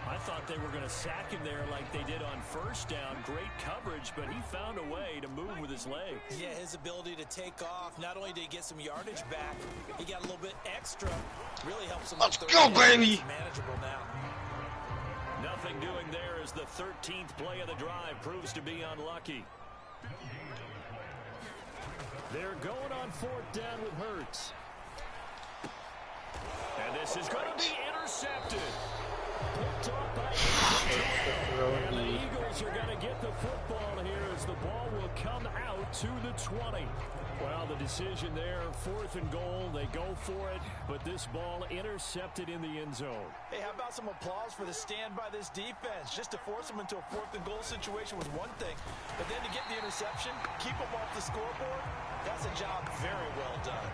I thought they were going to sack him there like they did on 1st down. Great coverage, but he found a way to move with his legs. Yeah, his ability to take off. Not only did he get some yardage back, he got a little bit extra. Really helps him. Let's go, baby! Manageable now. Nothing doing there as the 13th play of the drive proves to be unlucky. They're going on 4th down with Hurts. And this is going to be intercepted. Picked off by Chel. And the Eagles are going to get the football here as the ball will come out to the 20. Well, the decision there, 4th and goal, they go for it, but this ball intercepted in the end zone. Hey, how about some applause for the stand by this defense? Just to force them into a 4th and goal situation was one thing, but then to get the interception, keep them off the scoreboard, that's a job very well done.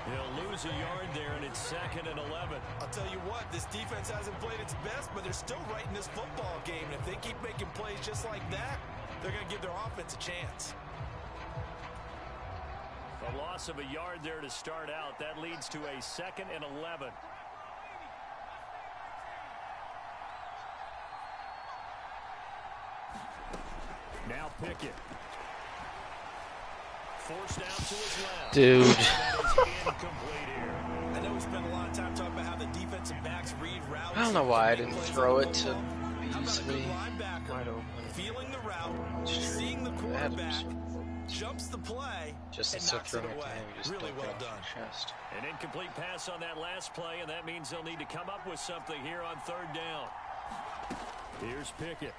He'll lose a yard there, and it's 2nd and 11. I'll tell you what, this defense hasn't played its best, but they're still right in this football game. And if they keep making plays just like that, they're going to give their offense a chance. A loss of a yard there to start out. That leads to a 2nd and 11. Now Pickett. Forced out to his left. Dude. I know we spent a lot of time talking about how the defensive backs read routes. I don't know why I didn't throw it to Beasley. Wide open. Feeling the route, seeing the quarterback, jumps the play, just and instead of knocks it throwing it to away. him, he just Really well dunked it done. off the chest. An incomplete pass on that last play, and that means they'll need to come up with something here on 3rd down. Here's Pickett.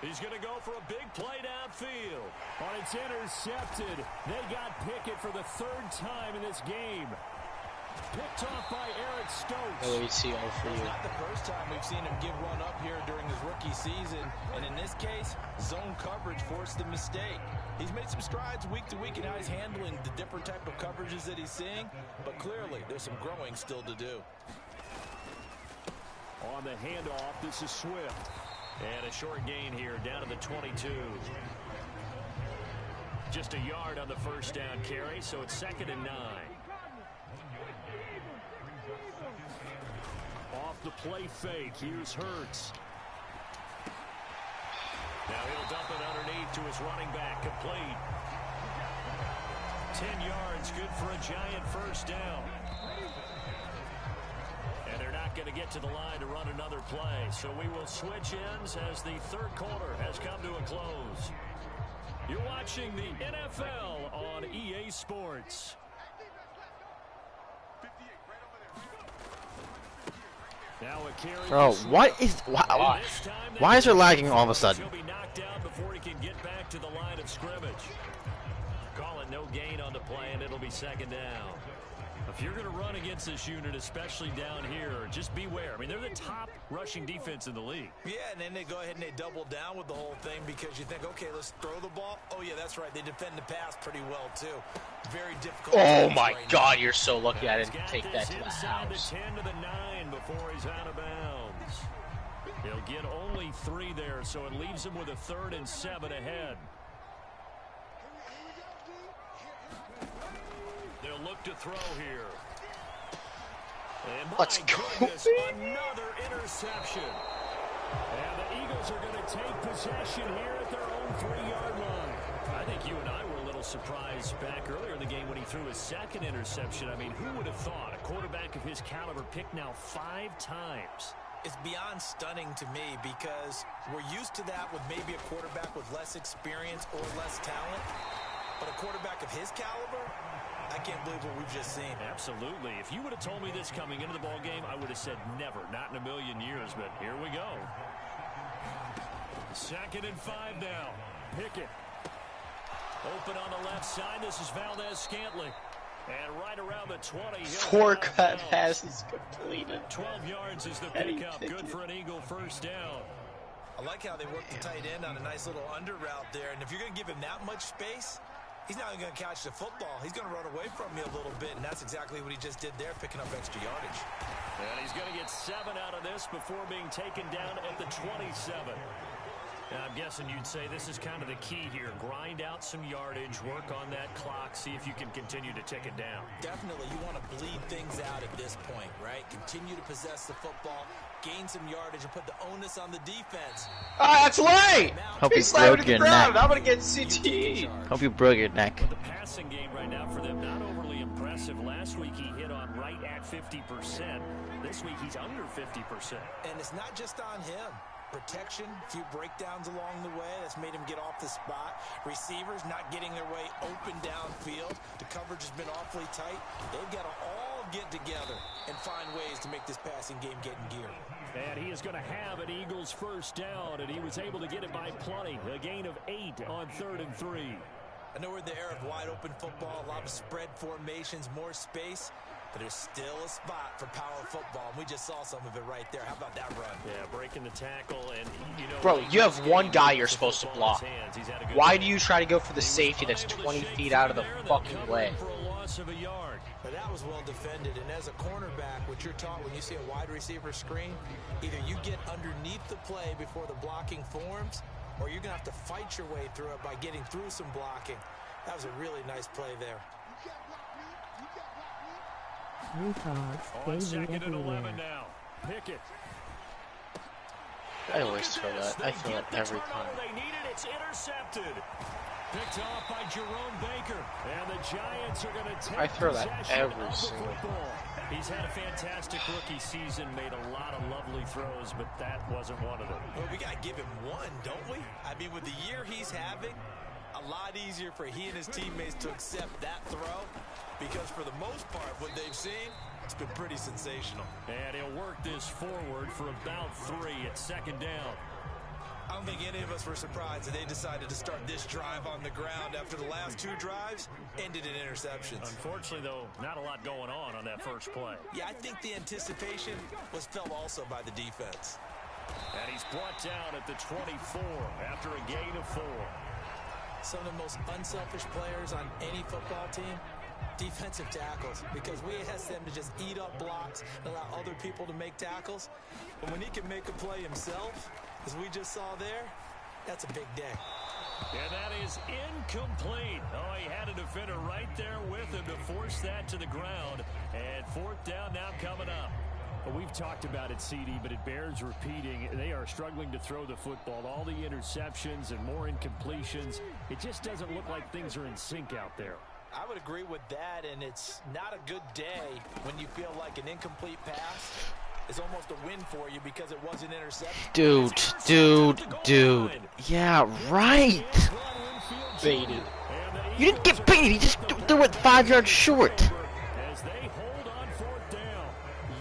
He's going to go for a big play downfield. Oh, it's intercepted. They got Pickett for the 3rd time in this game. Picked off by Eric Stokes. LACR for It's you. not the first time we've seen him give one up here during his rookie season. And in this case, zone coverage forced the mistake. He's made some strides week to week in how he's handling the different type of coverages that he's seeing. But clearly, there's some growing still to do. On the handoff, this is Swift. And a short gain here, down to the 22. Just a yard on the 1st down carry, so it's 2nd and 9. Off the play fake, here's Hurts. Now he'll dump it underneath to his running back, complete. 10 yards, good for a giant 1st down. And they're not going to get to the line to run another play. So we will switch ends as the 3rd quarter has come to a close. You're watching the NFL on EA Sports. Now a carry. Bro, what is why is there lagging all of a sudden? He'll be knocked down before he can get back to the line of scrimmage. Call it no gain on the play, and it'll be 2nd down. If you're going to run against this unit, especially down here, just beware. I mean, they're the top rushing defense in the league. Yeah, and then they go ahead and they double down with the whole thing because you think, okay, let's throw the ball. Oh, yeah, that's right. They defend the pass pretty well, too. Very difficult. Oh, my God. You're so lucky I didn't take that to the inside house. the 10 to the 9 before he's out of bounds. He'll get only 3 there, so it leaves him with a 3rd and 7 ahead. They'll look to throw here. And my Let's go. goodness, another interception. And the Eagles are going to take possession here at their own 3-yard line. I think you and I were a little surprised back earlier in the game when he threw his 2nd interception. I mean, who would have thought a quarterback of his caliber picked now 5 times? It's beyond stunning to me because we're used to that with maybe a quarterback with less experience or less talent. But a quarterback of his caliber, I can't believe what we've just seen. Absolutely. If you would have told me this coming into the ball game, I would have said never, not in a million years, but here we go. 2nd and 5 now. Pickett. Open on the left side. This is Valdez-Scantling. And right around the 20. 4 cut passes completed. 12 yards is the pickup. Good for an Eagle 1st down. I like how they work the tight end on a nice little under route there. And if you're going to give him that much space, he's not going to catch the football. He's going to run away from you a little bit, and that's exactly what he just did there, picking up extra yardage. And he's going to get 7 out of this before being taken down at the 27. And I'm guessing you'd say this is kind of the key here. Grind out some yardage, work on that clock, see if you can continue to tick it down. Definitely, you want to bleed things out at this point, right? Continue to possess the football, gain some yardage, and put the onus on the defense. Ah, that's late! Hope He you slammed broke it to your the ground. neck. I'm gonna get CTE. Hope you broke your neck. But the passing game right now for them, not overly impressive. Last week he hit on right at 50%. This week he's under 50%. And it's not just on him. protection, a few breakdowns along the way. That's made him get off the spot. Receivers not getting their way open downfield. The coverage has been awfully tight. They've got to all get together and find ways to make this passing game get in gear. And he is going to have an Eagles first down, and he was able to get it by plenty. A gain of 8 on 3rd and 3. I know we're in the era of wide open football, a lot of spread formations, more space. But there's still a spot for power football, and we just saw some of it right there. How about that run? Yeah, breaking the tackle, and you know, Bro, you have one guy you're supposed to block. Why do you try to go for the safety that's 20 feet out of the fucking way? But that was well defended, and as a cornerback, what you're taught when you see a wide receiver screen, either you get underneath the play before the blocking forms, or you're going to have to fight your way through it by getting through some blocking. That was a really nice play there. On 2nd and 11 now. Pickett. I always throw that. I throw it every time. They need it. It's intercepted. Picked off by Jerome Baker. And the Giants are going to take I throw that possession every of the single football. He's had a fantastic rookie season, made a lot of lovely throws, but that wasn't one of them. Well, we got to give him one, don't we? I mean, with the year he's having, a lot easier for he and his teammates to accept that throw, because for the most part, what they've seen, it's been pretty sensational. And he'll work this forward for about 3 at 2nd down. I don't think any of us were surprised that they decided to start this drive on the ground after the last 2 drives ended in interceptions. Unfortunately, though, not a lot going on that first play. Yeah, I think the anticipation was felt also by the defense. And he's brought down at the 24 after a gain of 4. Some of the most unselfish players on any football team, defensive tackles, because we ask them to just eat up blocks and allow other people to make tackles. But when he can make a play himself, as we just saw there, that's a big day. And that is incomplete. Oh, he had a defender right there with him to force that to the ground. And 4th down now coming up. Well, we've talked about it, CD, but it bears repeating. They are struggling to throw the football. All the interceptions and more incompletions. It just doesn't look like things are in sync out there. I would agree with that, and it's not a good day when you feel like an incomplete pass is almost a win for you because it wasn't intercepted. Dude. Yeah, right. Baited. You didn't get baited. You just threw it 5 yards short. As they hold on 4th down.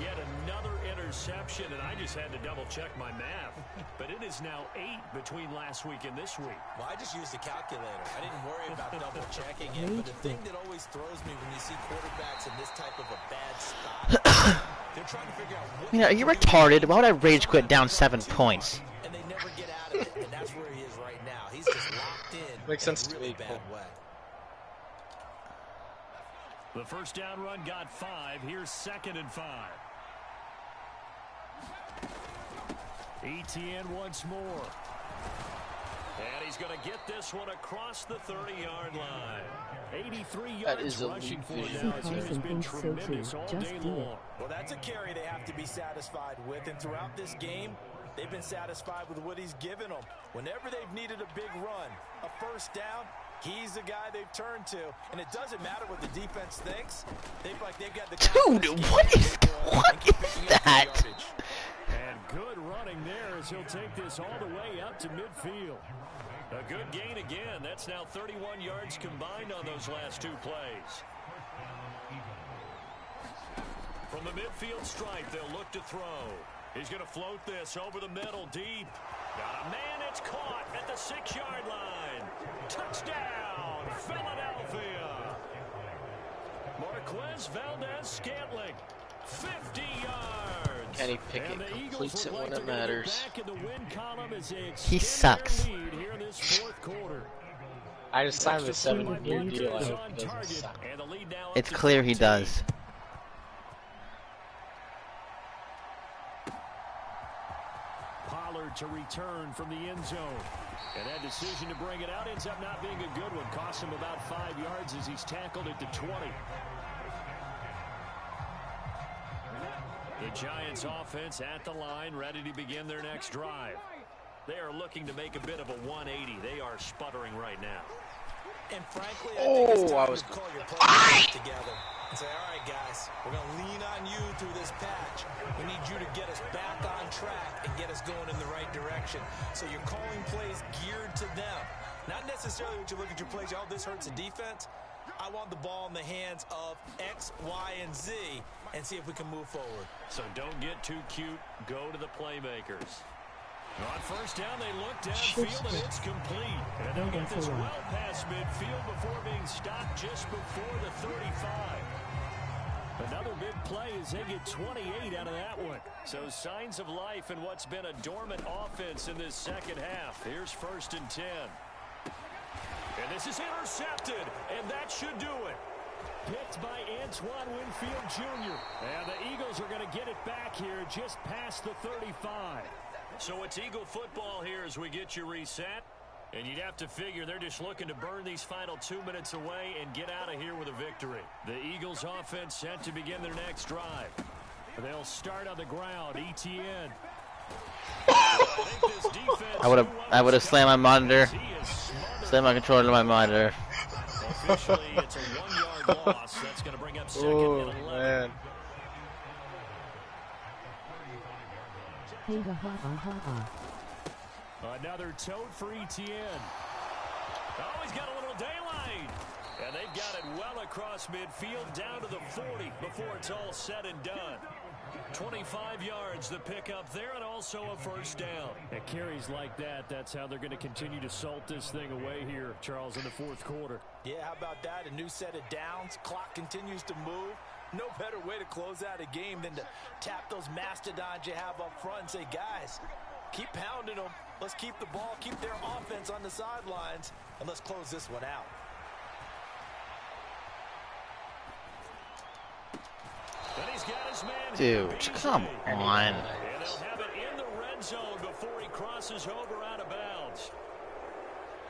Yet another interception, and I just had to double-check my math. But it is now 8 between last week and this week. Well, I just used a calculator. I didn't worry about double-checking it. But the thing that always throws me when you see quarterbacks in this type of a bad spot, they're trying to figure out what... I mean, are you retarded? Why would I rage quit down 7 points? And they never get out of it, and that's where he is right now. He's just locked in. Makes sense to really me. bad way. The first down run got 5. Here's 2nd and 5. ETN once more. And he's going to get this one across the 30-yard line. 83 yards rushing for now. He's been tremendous all day long. Well, that's a carry they have to be satisfied with. And throughout this game, they've been satisfied with what he's given them. Whenever they've needed a big run, a first down, he's the guy they've turned to. And it doesn't matter what the defense thinks. They've got the Dude, what is that? And good running there as he'll take this all the way up to midfield. A good gain again. That's now 31 yards combined on those last 2 plays. From the midfield stripe, they'll look to throw. He's going to float this over the middle deep. Got a man, it's caught at the 6-yard line. Touchdown, Philadelphia. Marquez Valdez-Scantling, 50 yards. Kenny Pickett completes it when it matters. He sucks. I just signed a 7-year deal. I hope he doesn't suck. It's clear he does. Pollard to return from the end zone. And that decision to bring it out ends up not being a good one. Cost him about 5 yards as he's tackled at the 20. The Giants offense at the line, ready to begin their next drive. They are looking to make a bit of a 180. They are sputtering right now. And frankly, I think it's time to call your players together. and say, all right, guys, we're going to lean on you through this patch. We need you to get us back on track and get us going in the right direction. So you're calling plays geared to them. Not necessarily what you look at your plays, oh, this hurts the defense. I want the ball in the hands of X, Y, and Z and see if we can move forward. So don't get too cute. Go to the playmakers. On first down, they look downfield, and it's complete. And they'll get this well past midfield before being stopped just before the 35. Another big play as they get 28 out of that one. So signs of life in what's been a dormant offense in this second half. Here's 1st and 10. And this is intercepted, and that should do it. Picked by Antoine Winfield Jr. And the Eagles are going to get it back here just past the 35. So it's Eagle football here as we get you reset. And you'd have to figure they're just looking to burn these final 2 minutes away and get out of here with a victory. The Eagles offense set to begin their next drive. They'll start on the ground. ETN. I would have slammed my monitor. Slammed my controller to my monitor. Officially, it's a 1-yard loss. That's going to bring up 2nd and 11. Man. Hey ha ha ha ha ha. Another tote for ETN. Oh, he's got a little daylight. And they've got it well across midfield down to the 40 before it's all said and done. 25 yards the pickup there, and also a first down. At carries like that, that's how they're going to continue to salt this thing away here, Charles, in the 4th quarter. Yeah, how about that? A new set of downs. Clock continues to move. No better way to close out a game than to tap those mastodons you have up front and say, guys, keep pounding them. Let's keep the ball, keep their offense on the sidelines, and let's close this one out. And he's got his man. Dude, come on. And they'll have it in the red zone before he crosses over out of bounds.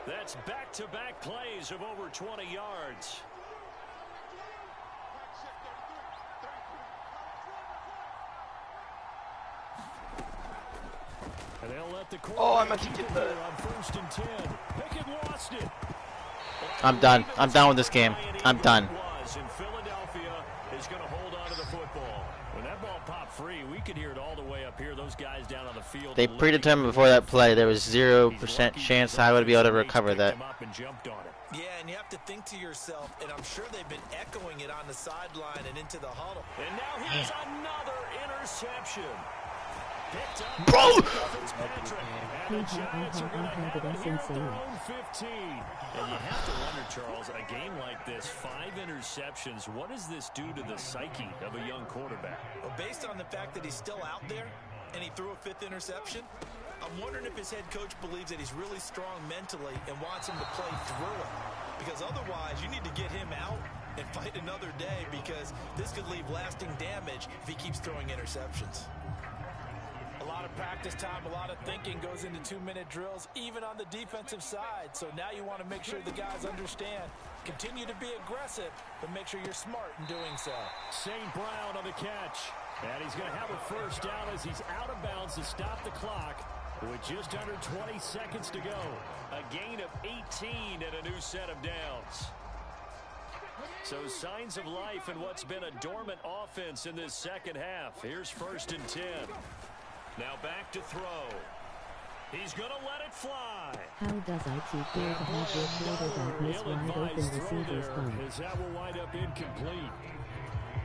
That's back-to-back plays of over 20 yards. And they'll let the I meant to get the... on 1st and 10. Pickett lost it. I'm done. I'm done with this game. I'm done. And Philadelphia is going to hold on to the football. When that ball popped free, we could hear it all the way up here. Those guys down on the field. They predetermined before that play there was 0% chance I would be able to recover that. Yeah, and you have to think to yourself, and I'm sure they've been echoing it on the sideline and into the huddle. And now here's another interception. Bro! And the Giants are going to have it here at their own 15. And you have to wonder, Charles, a game like this, 5 interceptions, what does this do to the psyche of a young quarterback? Well, based on the fact that he's still out there and he threw a 5th interception, I'm wondering if his head coach believes that he's really strong mentally and wants him to play through it. Because otherwise, you need to get him out and fight another day, because this could leave lasting damage if he keeps throwing interceptions. A lot of practice time, a lot of thinking goes into 2-minute drills, even on the defensive side. So now you want to make sure the guys understand. Continue to be aggressive, but make sure you're smart in doing so. St. Brown on the catch. And he's going to have a first down as he's out of bounds to stop the clock with just under 20 seconds to go. A gain of 18 and a new set of downs. So signs of life in what's been a dormant offense in this second half. Here's 1st and 10. Now back to throw. He's going to let it fly. How does IT feel to have your quarterback miss wide open receivers thumb? As that will wind up incomplete.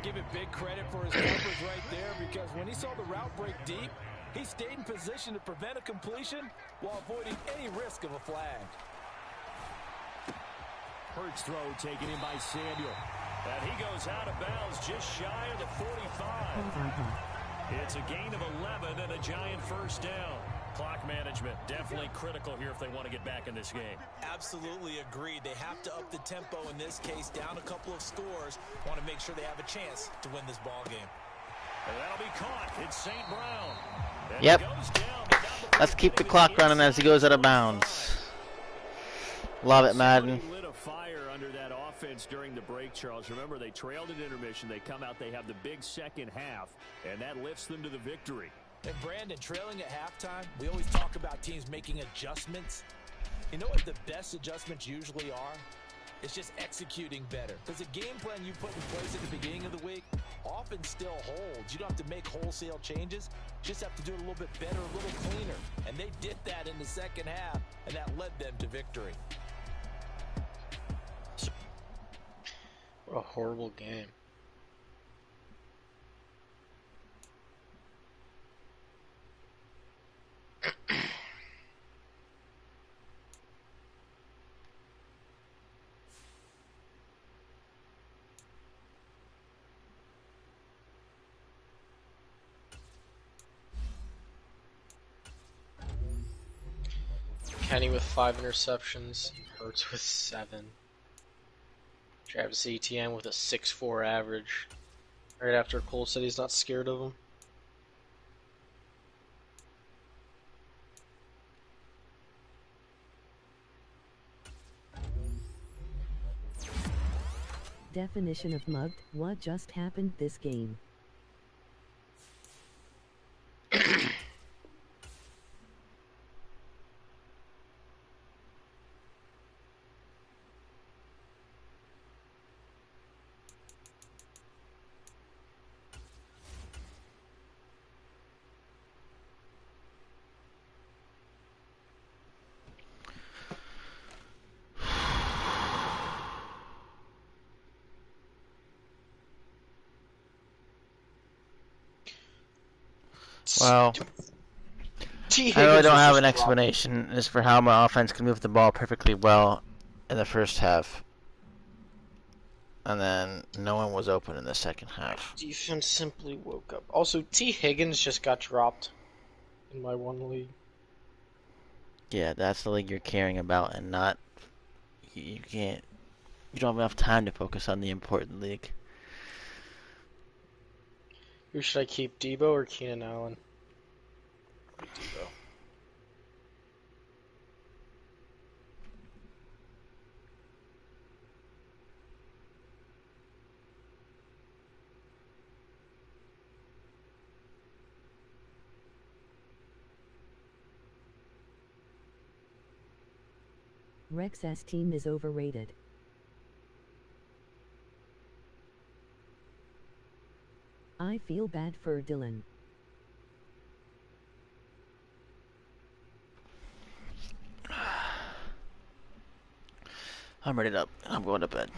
Give it big credit for his coverage right there, because when he saw the route break deep, he stayed in position to prevent a completion while avoiding any risk of a flag. Hurts throw taken in by Samuel. And he goes out of bounds just shy of the 45. It's a gain of 11 and a Giant first down. Clock management definitely critical here if they want to get back in this game. Absolutely agreed. They have to up the tempo in this case, down a couple of scores. Want to make sure they have a chance to win this ball game. And that'll be caught. It's St. Brown. And yep. Let's keep the clock running as he goes out of bounds. Love it, Madden. Lit a fire under that offense during the break, Charles. Remember, they trailed at intermission. They come out, they have the big second half, and that lifts them to the victory. And Brandon, trailing at halftime, we always talk about teams making adjustments. You know what the best adjustments usually are? It's just executing better. Because the game plan you put in place at the beginning of the week often still holds. You don't have to make wholesale changes. You just have to do it a little bit better, a little cleaner. And they did that in the second half, and that led them to victory. What a horrible game. Kenny with 5 interceptions, Hurts with 7. Travis Etienne with a 6.4 average. Right after Cole said he's not scared of him. Definition of mugged. What just happened this game? Well, I really don't have an explanation as for how my offense can move the ball perfectly well in the first half. And then no one was open in the second half. Defense simply woke up. Also, T. Higgins just got dropped in my one league. Yeah, that's the league you're caring about, and not you can't. You don't have enough time to focus on the important league. Who should I keep, Debo or Keenan Allen? Debo. Rex's team is overrated. I feel bad for Dylan. I'm ready to. I'm going to bed.